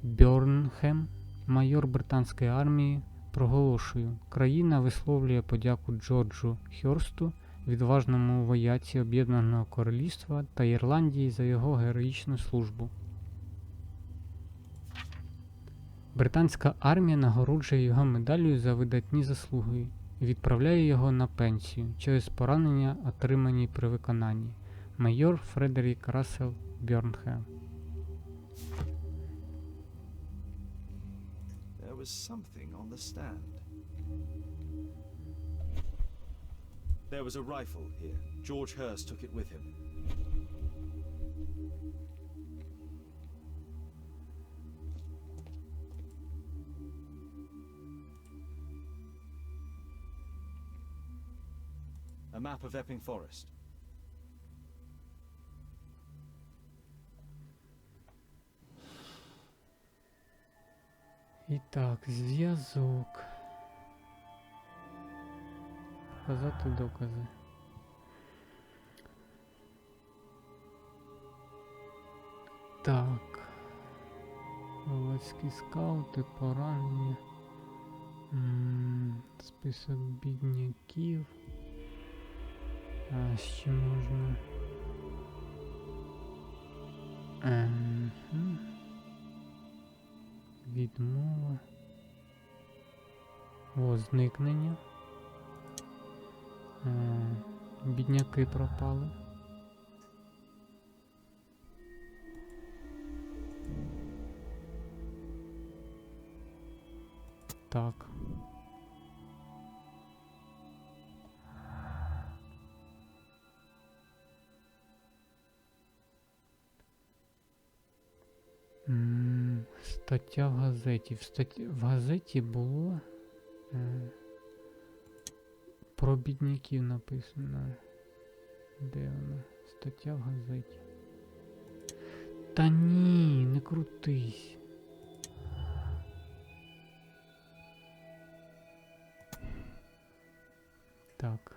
Бьорнхем, майор британської армії, проголошую: країна висловлює подяку Джорджу Хьорсту, відважному вояці Об'єднаного Королівства та Ірландії, за його героїчну службу. Британська армія нагороджує його медаллю за видатні заслуги і відправляє його на пенсію через поранення, отримані при виконанні. Майор Фредерік Рассел Бьорнхем. There was something on the stand. There was a rifle here. George Hurst took it with him. A map of Epping Forest. І так, зв'язок. Вказати докази. Так. Волоцькі скаути, поранення. Список бідняків. А ще можна. Відмова. О, зникнення. Бідняки пропали. Так. Стаття в газеті. В газеті було про бідняків написано. Де вона? Стаття в газеті. Та ні, не крутись. Так.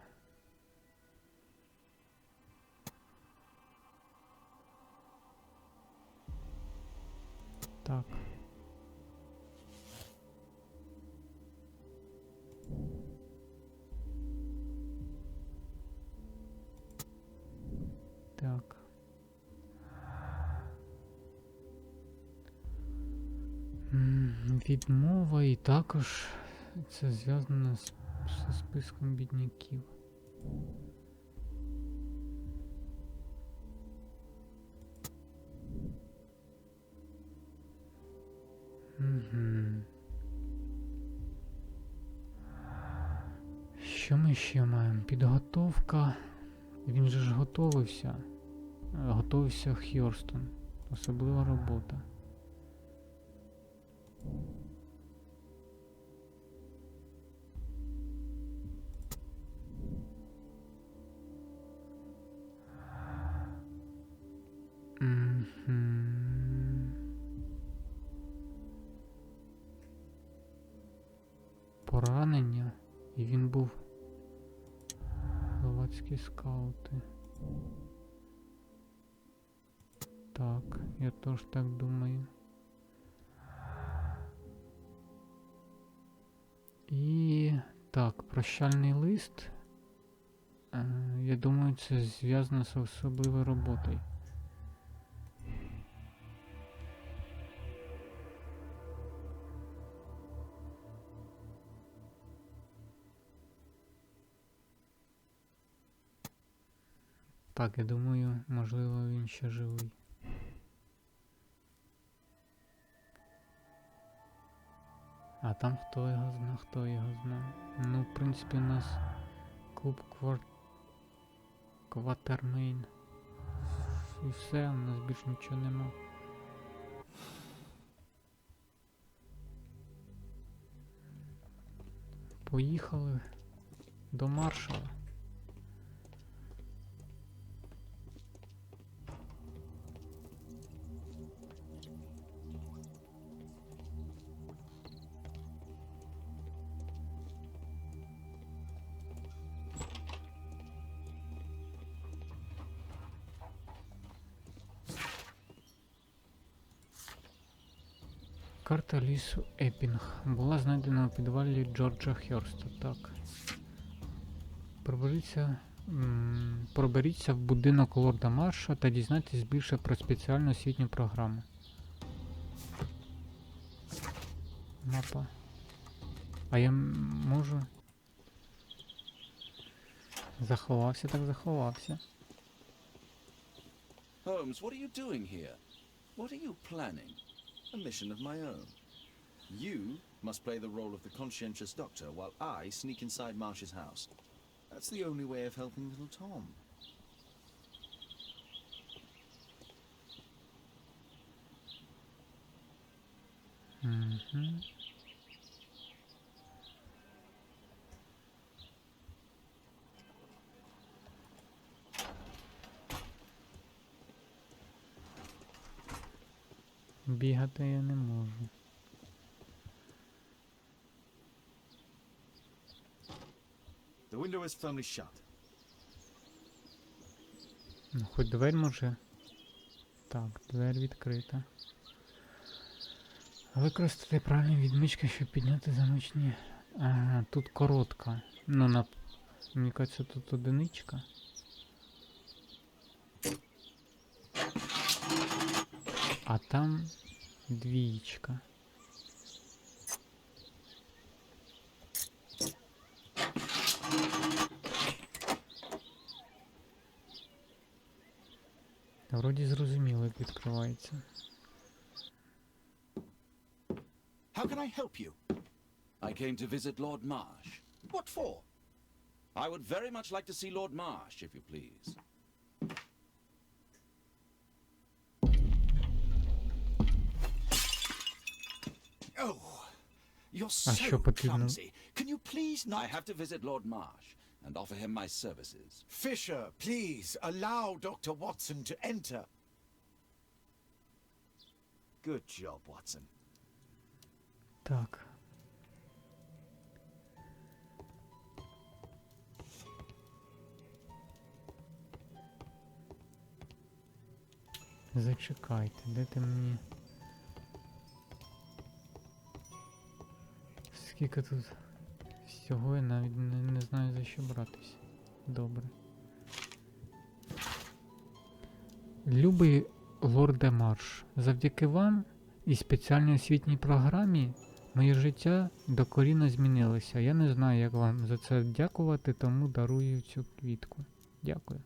Так. Так. Відмова, і також це зв'язано з списком бідняків. Що ми ще маємо? Підготовка. Він же ж готовився. Готовився Хьорстон. Особлива робота. Поранення. І він був Словацькі скаути. Так, я теж так думаю. І так, прощальний лист. Я думаю, це зв'язано з особливою роботою. Так, я думаю, можливо, він ще живий. А там хто його знає. Ну, в принципі, у нас клуб Кватермейн. І все, у нас більше нічого нема. Поїхали до маршала. Карта лісу Епінг була знайдена у підвалі Джорджа Херста. Так. Проберіться в будинок лорда Марша та дізнайтесь більше про спеціальну освітню програму. Мапа. А я можу... Заховався, так заховався. Holmes, what are you doing here? What are you planning? A mission of my own. You must play the role of the conscientious doctor while I sneak inside Marsh's house. That's the only way of helping little Tom. Бігати я не можу. The window is firmly shut. Ну, хоч двері може. Так, двері відкрита. Використати правильні відмички, щоб підняти замочні. Ага, тут коротка. Ну, мені кажеться, тут одиничка. А там двієчка. Вроді зрозуміло, як відкривається. How can I help you? I came to visit Lord Marsh. What for? I would very much like to see Lord Marsh, if you please. Oh, you're А so що потрібно? clumsy. Can you please not... I have to visit Lord Marsh and offer him my services. Fisher, please, allow Dr. Watson to enter. Good job, Watson. Так. Зачекайте, де ти мені... Скільки тут всього, я навіть не знаю, за що братись. Добре. Любий лорде Марш, завдяки вам і спеціальній освітній програмі моє життя докорінно змінилося. Я не знаю, як вам за це дякувати, тому дарую цю квітку. Дякую.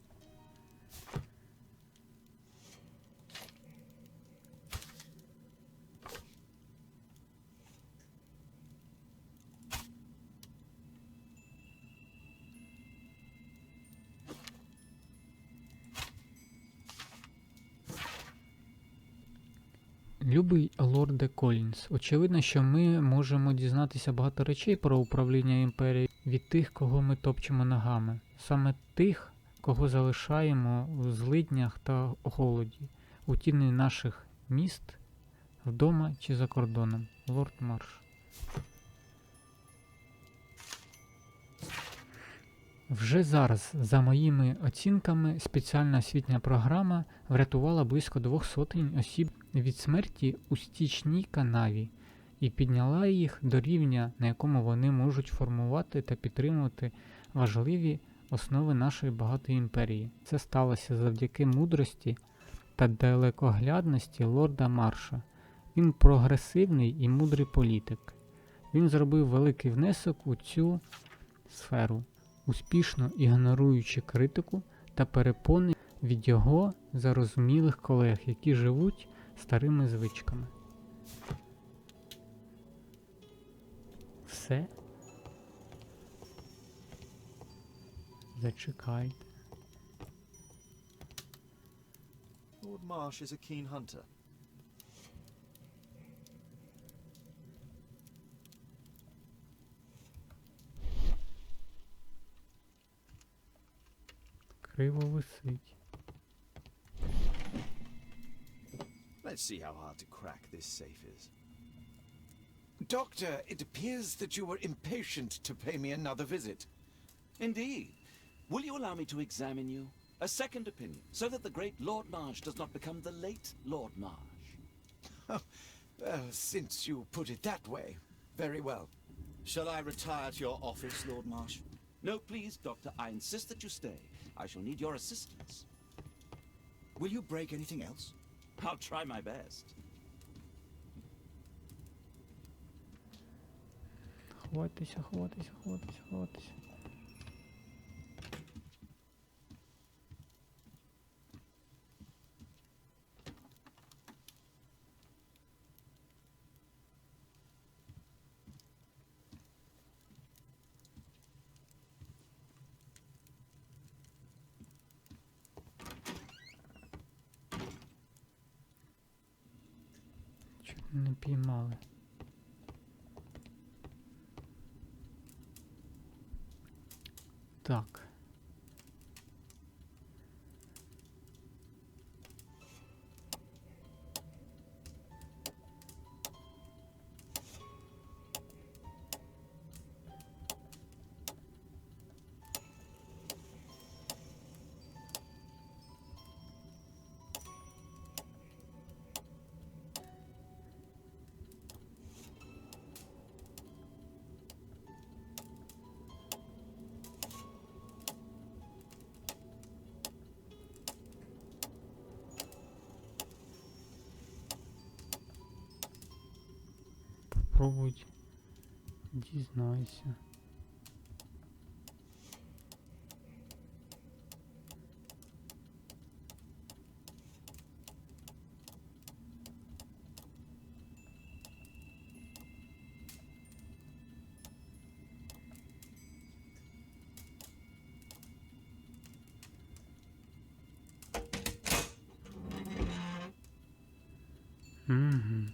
Любий лорде Колінс, очевидно, що ми можемо дізнатися багато речей про управління імперією від тих, кого ми топчемо ногами. Саме тих, кого залишаємо у злиднях та голоді, у тіні наших міст, вдома чи за кордоном. Лорд Марш. Вже зараз, за моїми оцінками, спеціальна освітня програма врятувала близько 200 осіб від смерті у стічній канаві і підняла їх до рівня, на якому вони можуть формувати та підтримувати важливі основи нашої багатої імперії. Це сталося завдяки мудрості та далекоглядності лорда Марша. Він прогресивний і мудрий політик. Він зробив великий внесок у цю сферу, успішно ігноруючи критику та перепони від його зарозумілих колег, які живуть старими звичками. Все? Зачекайте. Lord Marsh is a keen hunter. Криво висить. Let's see how hard to crack this safe is. Doctor, it appears that you were impatient to pay me another visit. Indeed. Will you allow me to examine you? A second opinion, so that the great Lord Marsh does not become the late Lord Marsh. Well, since you put it that way, very well. Shall I retire to your office, Lord Marsh? No, please, Doctor. I insist that you stay. I shall need your assistance. Will you break anything else? I'll try my best. Ховайтеся, ховайтеся, ховайтеся, ховайтеся. Чуть не піймали. Так. Попробуй, дізнайся. Угу.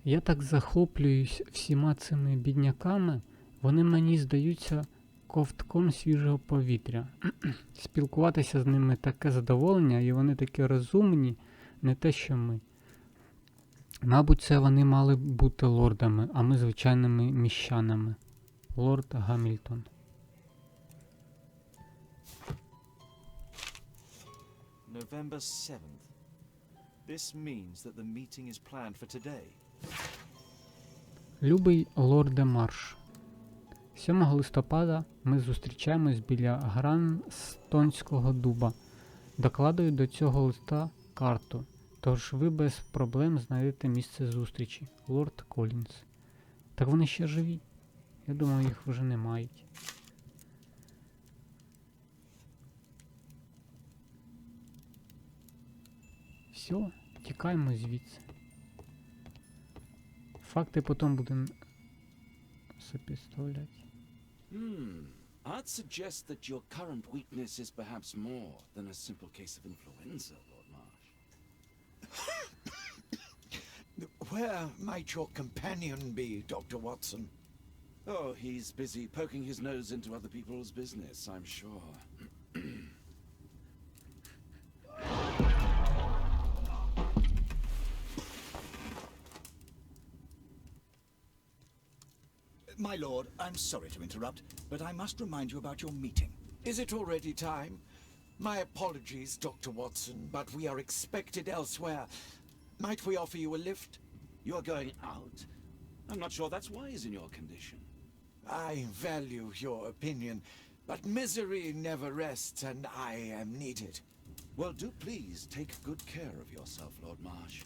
Я так захоплююсь всіма цими бідняками, вони мені здаються ковтком свіжого повітря. Спілкуватися з ними таке задоволення, і вони такі розумні, не те, що ми. Мабуть, це вони мали б бути лордами, а ми звичайними міщанами. Лорд Гамільтон. November 7th. This means that the meeting is planned for today. Любий лорде Марш, 7 листопада ми зустрічаємось біля Гранстонського дуба. Докладую до цього листа карту, тож ви без проблем знайдете місце зустрічі. Лорд Колінс. Так вони ще живі? Я думаю, їх вже не мають. Все, тікаємо звідси. Факти потім будемо сопоставляти. I'd suggest that your current weakness is perhaps more than a simple case of influenza, Lord Marsh. Where might your companion be, Dr. Watson? Oh, he's busy poking his nose into other people's business, I'm sure. My lord, I'm sorry to interrupt, but I must remind you about your meeting. Is it already time? My apologies, Dr. Watson, but we are expected elsewhere. Might we offer you a lift? You are going out? I'm not sure that's wise in your condition. I value your opinion, but misery never rests, and I am needed. Well, do please take good care of yourself, Lord Marsh.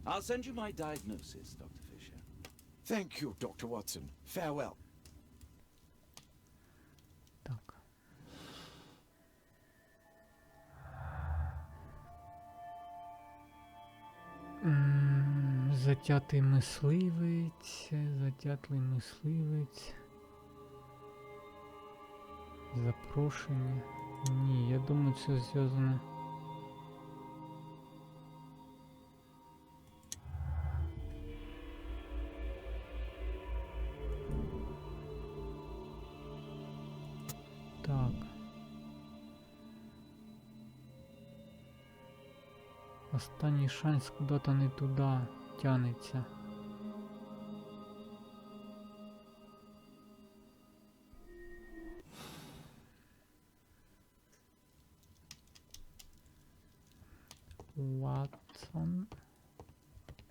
I'll send you my diagnosis, Dr. Fisher. Thank you, Dr. Watson. Farewell. Так. Затятий мисливець, затятлий мисливець. Запрошення. Ні, я думаю, це зв'язано. Так. Останній шанс куди-то не туди тянеться. Ватсон.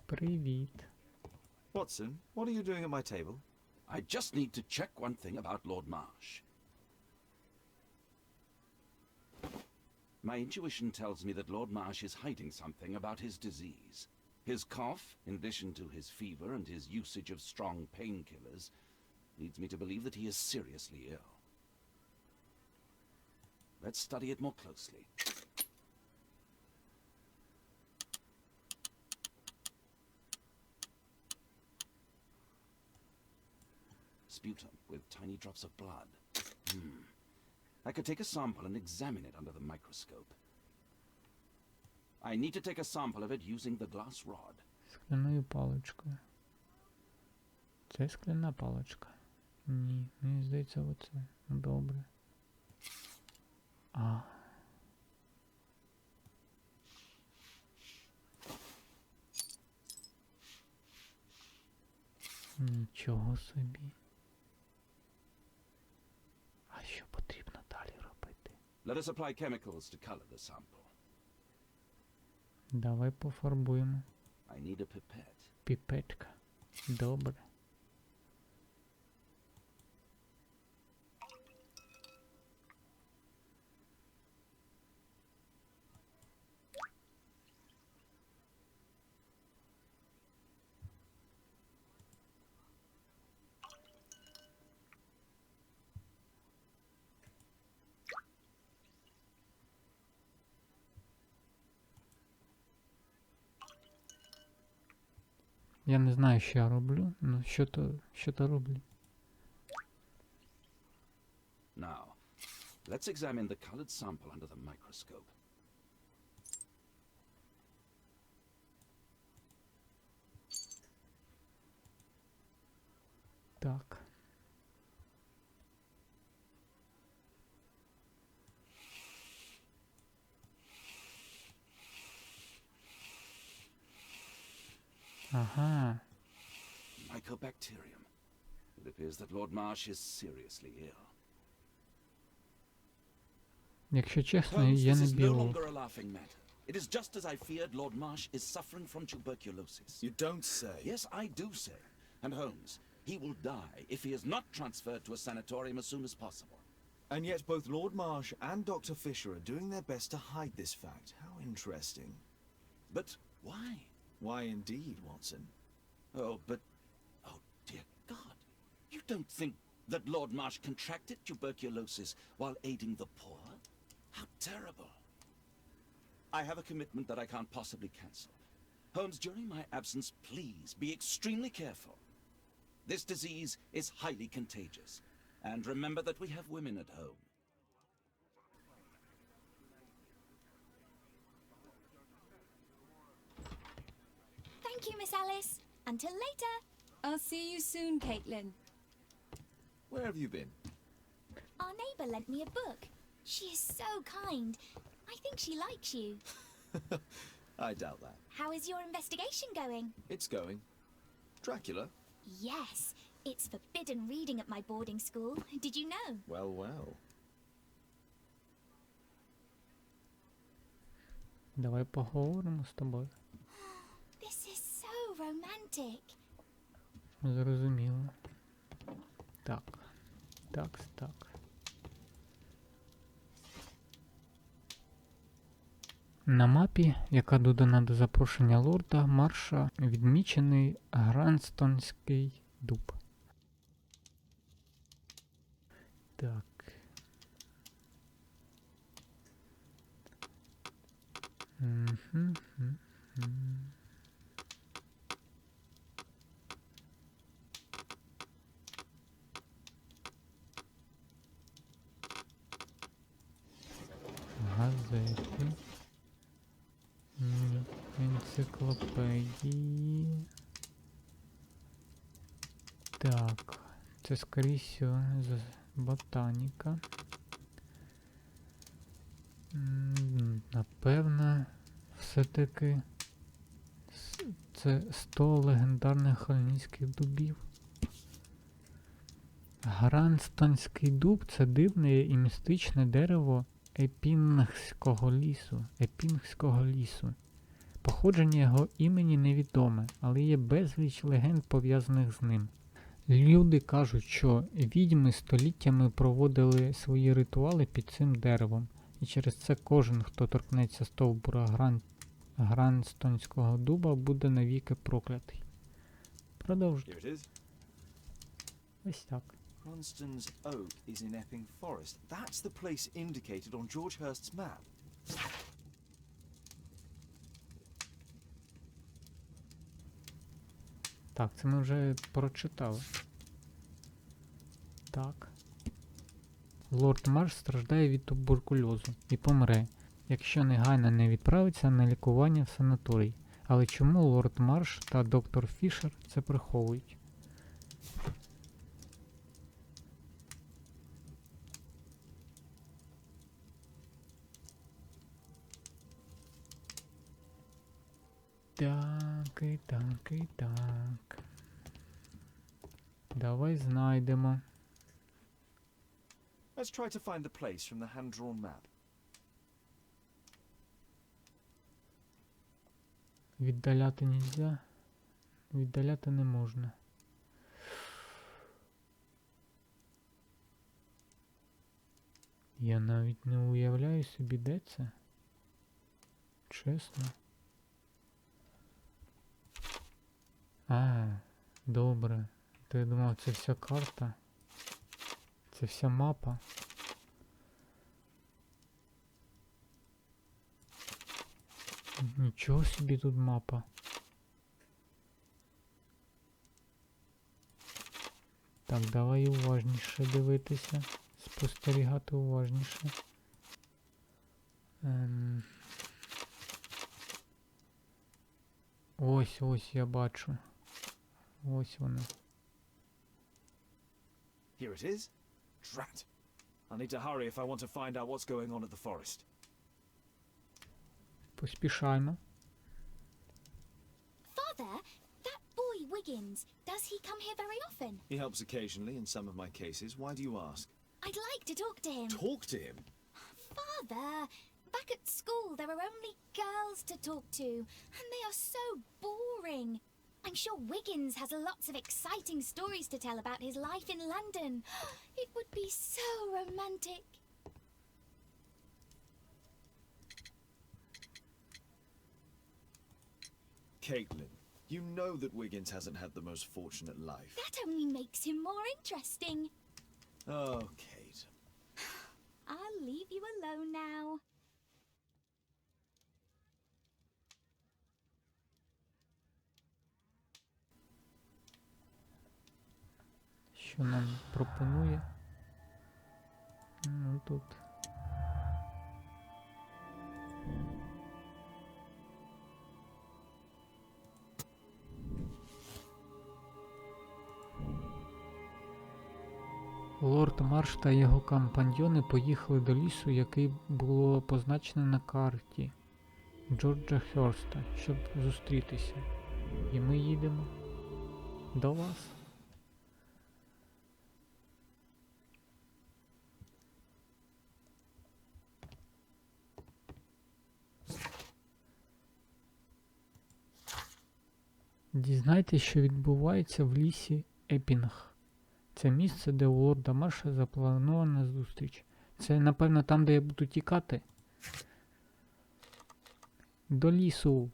Привіт. Watson, what are you doing at my table? I just need to check one thing about Lord Marsh. My intuition tells me that Lord Marsh is hiding something about his disease. His cough, in addition to his fever and his usage of strong painkillers, leads me to believe that he is seriously ill. Let's study it more closely. Sputum with tiny drops of blood. I could take a sample and examine it under the microscope. I need to take a sample of it using the glass rod. Скляною паличкою. Це скляна паличка. Ні, мені здається оце. Добре. А. Нічого собі. А що потрібно далі робити? Let us apply chemicals to color the sample. Давай пофарбуємо. I need a pipette. Піпетка. Добре. Я не знаю, що я роблю, але що-то роблю. Now, let's examine the colored sample under the microscope. Так. Ага. Mycobacterium. It appears that Lord Marsh is seriously ill. Якщо чесно, Holmes, я this не is no біолог. longer a laughing matter. It is just as I feared. Lord Marsh is suffering from tuberculosis. You don't say. Yes, I do say. And Holmes, he will die if he is not transferred to a sanatorium as soon as possible. And yet both Lord Marsh and Dr. Fisher are doing their best to hide this fact. How interesting. But why? Why indeed, Watson? Oh, dear God. You don't think that Lord Marsh contracted tuberculosis while aiding the poor? How terrible. I have a commitment that I can't possibly cancel. Holmes, during my absence, please be extremely careful. This disease is highly contagious. And remember that we have women at home. Thank you, Miss Alice. Until later. I'll see you soon, Caitlin. Where have you been? Our neighbour lent me a book. She is so kind. I think she likes you. I doubt that. How is your investigation going? It's going. Dracula? Yes, it's forbidden reading at my boarding school. Did you know? Well, well. Давай поговоримо з тобою. This is so romantic. Зрозуміло. Так. Так. На мапі, яка додана до запрошення лорда Марша, відмічений Гранстонський дуб. Так. Енциклопедії. Так, це скоріше всього з ботаніка. Напевно, все-таки це 100 легендарних холмських дубів. Гранстонський дуб – це дивне і містичне дерево Епінгського лісу. Походження його імені невідоме, але є безліч легенд, пов'язаних з ним. Люди кажуть, що відьми століттями проводили свої ритуали під цим деревом, і через це кожен, хто торкнеться стовбура Гранстонського дуба, буде навіки проклятий. Продовжуйте. Ось так. Cranston's Oak is in Epping Forest. That's the place indicated on George Hurst's map. Так, це ми вже прочитали. Так. Лорд Марш страждає від туберкульозу і помре, якщо негайно не відправиться на лікування в санаторій. Але чому лорд Марш та доктор Фішер це приховують? Так, і так, і так. Давай знайдемо. Let's try to find the place from the hand-drawn map. Віддаляти нельзя. Віддаляти не можна. Я навіть не уявляю собі, де це. Чесно. А, добре. Ти думав, це вся карта? Це вся мапа? Нічого собі тут мапа. Так, давай уважніше дивитися. Спостерігати уважніше. Ось я бачу. Ось воно. Here it is. Drat. I need to hurry if I want to find out what's going on at the forest. Поспішаймо. Father, that boy Wiggins, does he come here very often? He helps occasionally in some of my cases. Why do you ask? I'd like to talk to him. Talk to him? Father, back at school there are only girls to talk to, and they are so boring. I'm sure Wiggins has lots of exciting stories to tell about his life in London. It would be so romantic. Caitlin, you know that Wiggins hasn't had the most fortunate life. That only makes him more interesting. Oh, Kate. I'll leave you alone now. Що нам пропонує? Ну тут. Лорд Марш та його компаньйони поїхали до лісу, який було позначено на карті Джорджа Херста, щоб зустрітися. І ми їдемо до вас. Дізнайтесь, що відбувається в лісі Епінг. Це місце, де у лорда Марша запланована зустріч. Це, напевно, там, де я буду тікати. До лісу.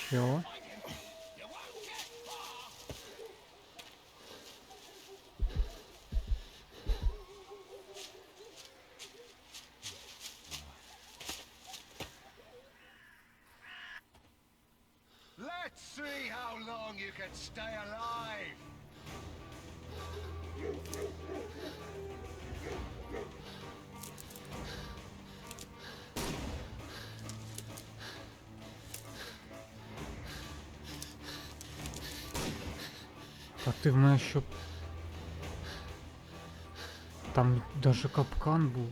Що? Let's see how long you can stay alive. А ти в мене що? Там даже капкан був.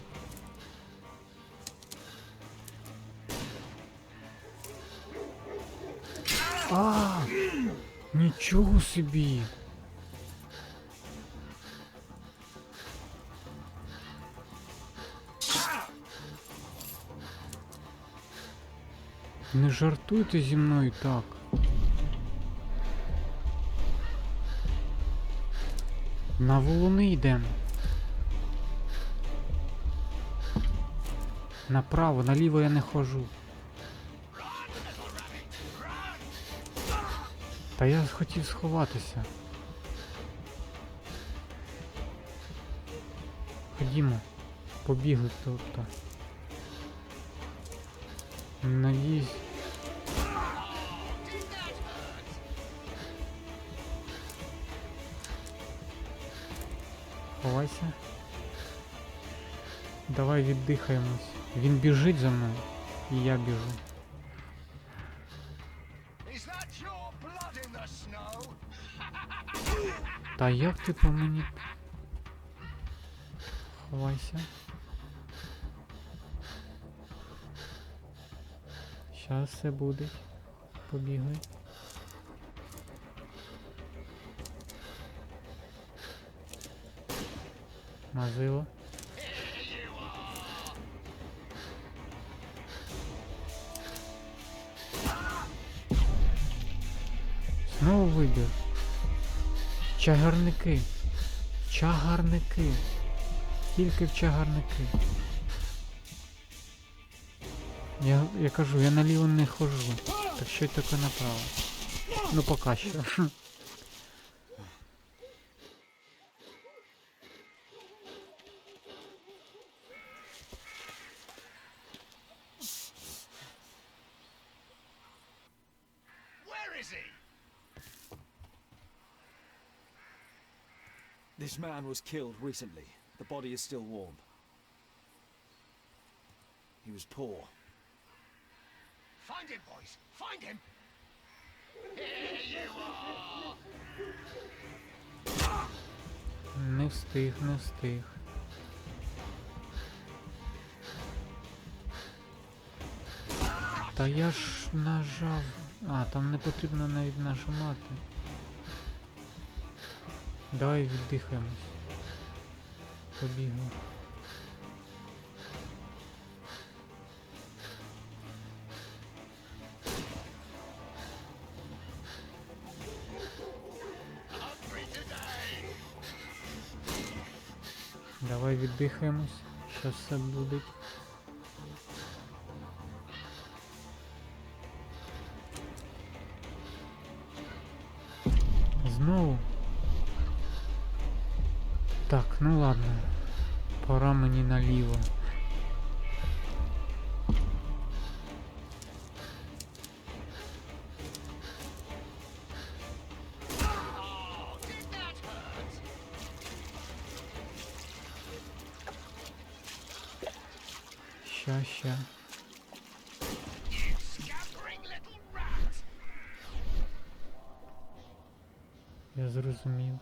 А! Нічого собі! Не жартуйте зі мною так. На валуни йдемо. Направо, наліво я не хожу. Та я хотів сховатися. Ходімо. Побігли тобто. Надіюсь. Ховайся. Давай віддихаємось. Він біжить за мною. І я біжу. Та як ти по мені? Ховайся. Щас все буде. Побігли. Мазило. Знову вибір. Чагарники. Чагарники. Тільки в чагарники. Я кажу, я наліво не хожу. Так що й таке направо. Ну поки що. This man was killed recently. The body is still warm. He was poor. Find him, boys! Find him! Here you are! Не встиг, не встиг. Та я ж нажав. А, там не потрібно навіть нажимати. Давай віддихаємось. Побігли. Давай віддихаємось. Щас все буде. Знову. Так, ну ладно. Пора мені наліво. Ща. Я зрозумів.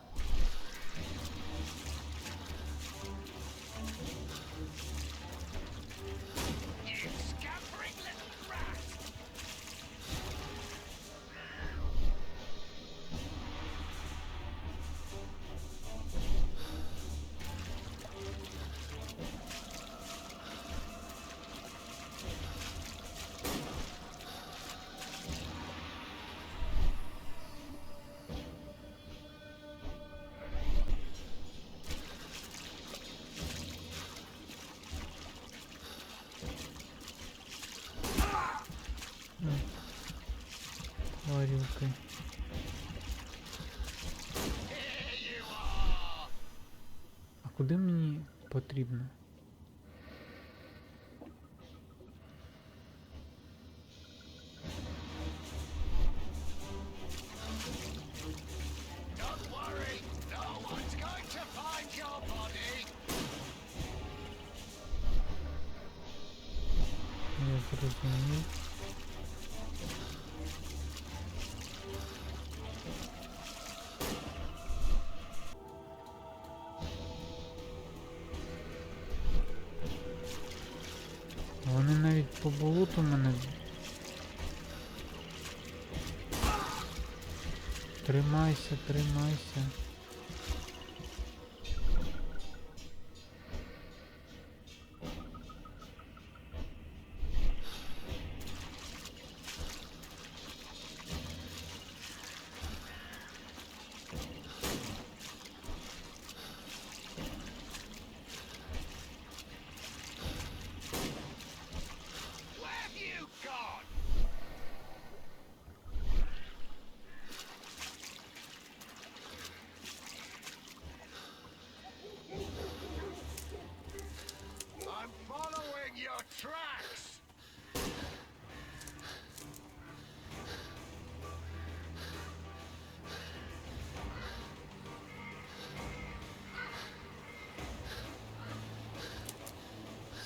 Тварюки. А куди мені потрібно? Я зрозумів. по болоту мене. Тримайся, тримайся.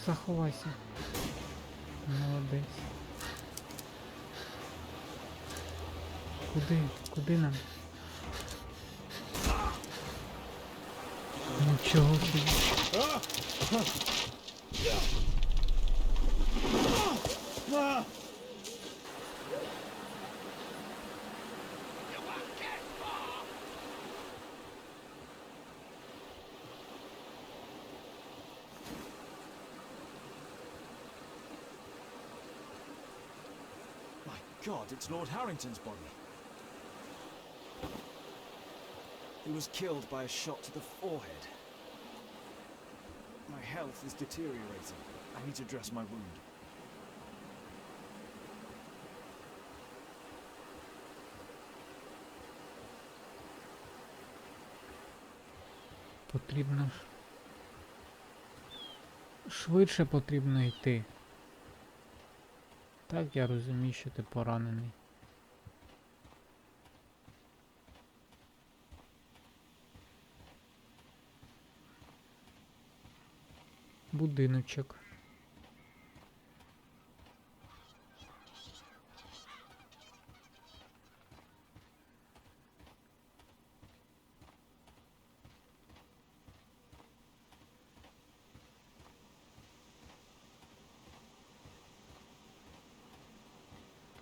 Заховайся. Молодець. Куди? Куди нам? Нічого собі. God, it's Lord Harrington's body. He was killed by a shot to the forehead. My health is deteriorating. I need to dress my wound. Потрібно швидше потрібно йти. Так, я розумію, що ти поранений. Будиночок.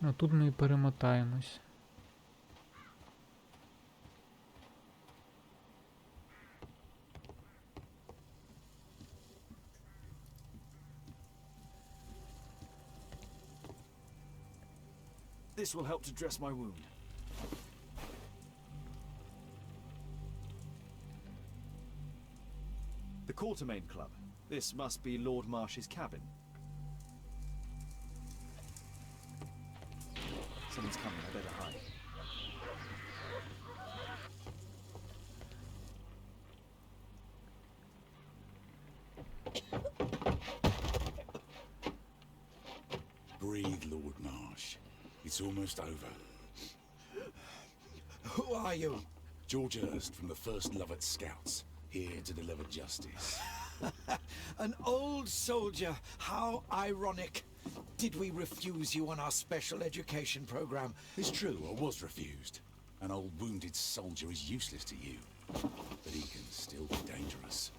Ну тут ми і перемотаємось. This will help to dress my wound. The Quartermain Club. This must be Lord Marsh's cabin. Someone's coming, I better hide. Breathe, Lord Marsh. It's almost over. Who are you? George Hurst from the 1st Lovett Scouts, here to deliver justice. An old soldier. How ironic. Did we refuse you on our special education program? It's true, I was refused. An old wounded soldier is useless to you, but he can still be dangerous.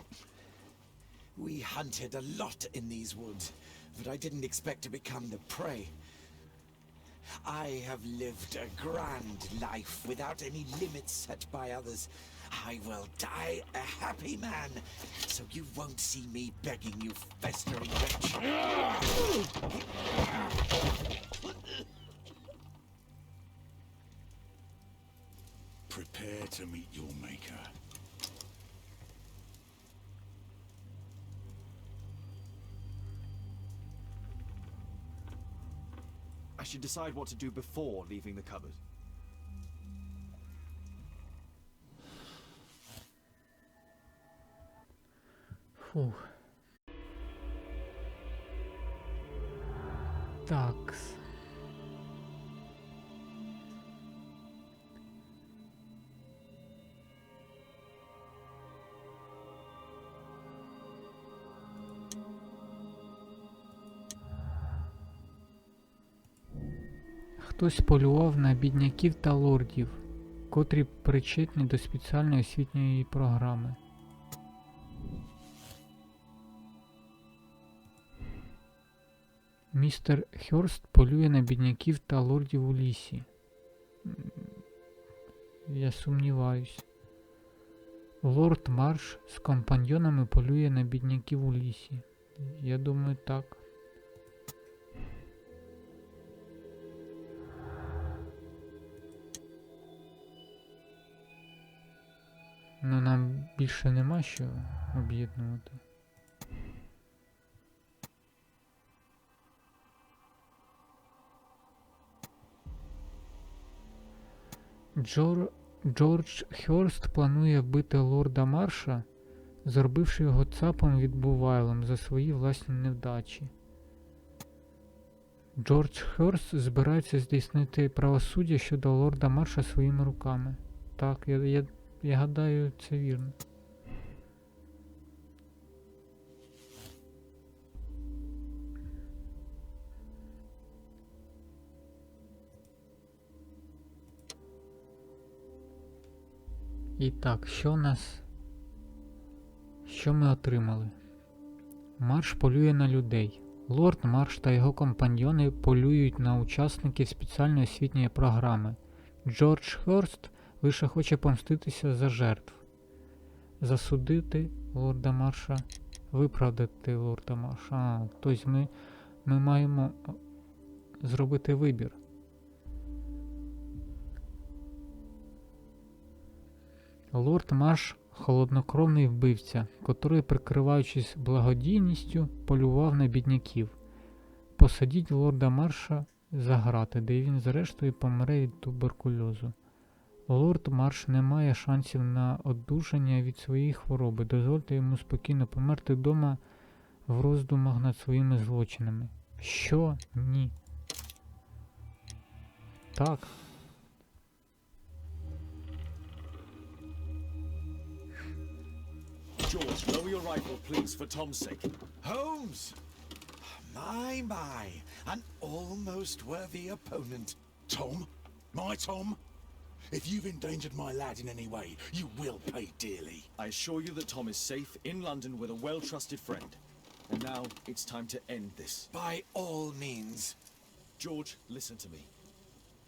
We hunted a lot in these woods, but I didn't expect to become the prey. I have lived a grand life without any limits set by others. I will die a happy man, so you won't see me begging you festering wretch. Prepare to meet your maker. I should decide what to do before leaving the cupboard. Фух. Такс. Хтось полював на бідняків та лордів, котрі причетні до спеціальної освітньої програми. Містер Хёрст полює на бідняків та лордів у лісі. Я сумніваюсь. Лорд Марш з компаньйонами полює на бідняків у лісі. Я думаю, так. Ну, нам більше нема що об'єднувати. Джордж Хёрст планує вбити лорда Марша, зробивши його цапом відбувайлом за свої власні невдачі. Джордж Хёрст збирається здійснити правосуддя щодо лорда Марша своїми руками. Так, я гадаю, це вірно. І так, що ми отримали? Марш полює на людей. Лорд Марш та його компаньйони полюють на учасників спеціальної освітньої програми. Джордж Хёрст лише хоче помститися за жертв. Засудити лорда Марша, виправдати лорда Марша. Тобто ми маємо зробити вибір. Лорд Марш – холоднокровний вбивця, котрий, прикриваючись благодійністю, полював на бідняків. Посадіть лорда Марша за грати, де він зрештою помре від туберкульозу. Лорд Марш не має шансів на одужання від своєї хвороби. Дозвольте йому спокійно померти вдома в роздумах над своїми злочинами. Що? Ні. Так. George, lower your rifle, please, for Tom's sake. Holmes! My, an almost worthy opponent. Tom? My Tom? If you've endangered my lad in any way, you will pay dearly. I assure you that Tom is safe in London with a well-trusted friend. And now it's time to end this. By all means. George, listen to me.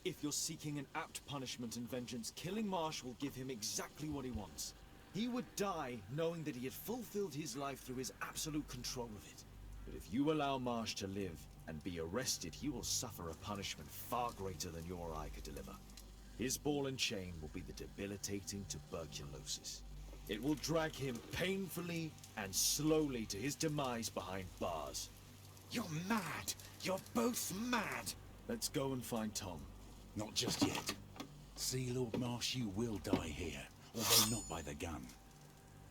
If you're seeking an apt punishment and vengeance, killing Marsh will give him exactly what he wants. He would die knowing that he had fulfilled his life through his absolute control of it. But if you allow Marsh to live and be arrested, he will suffer a punishment far greater than your eye could deliver. His ball and chain will be the debilitating tuberculosis. It will drag him painfully and slowly to his demise behind bars. You're mad. You're both mad. Let's go and find Tom. Not just yet. See, Lord Marsh, you will die here. Although not by the gun.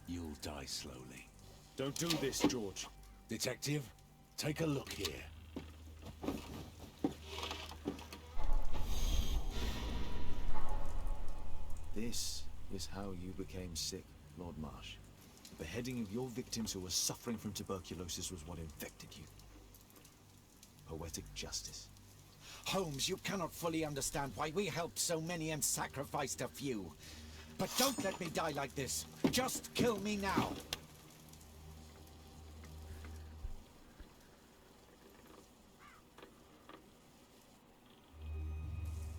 You'll die slowly. Don't do this, George. Detective, take a look here. This is how you became sick, Lord Marsh. The beheading of your victims who were suffering from tuberculosis was what infected you. Poetic justice. Holmes, you cannot fully understand why we helped so many and sacrificed a few. But don't let me die like this. Just kill me now.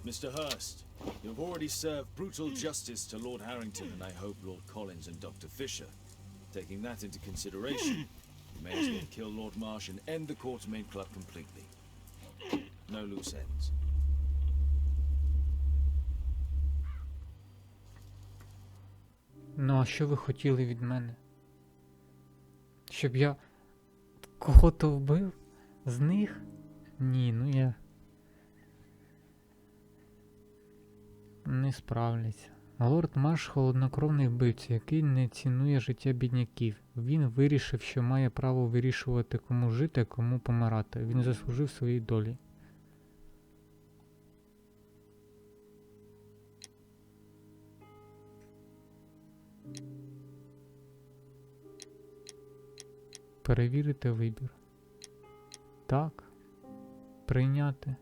Mr. Hurst, you have already served brutal justice to Lord Harrington and I hope Lord Collins and Dr. Fisher. Taking that into consideration, you may as well kill Lord Marsh and end the Quartermain Club completely. No loose ends. Ну, а що ви хотіли від мене? Щоб я кого-то вбив? З них? Ні, ну я... Не справляться. Лорд Марш – холоднокровний вбивця, який не цінує життя бідняків. Він вирішив, що має право вирішувати, кому жити, а кому помирати. Він заслужив своїй долі. Перевірити вибір. Так. Прийняти.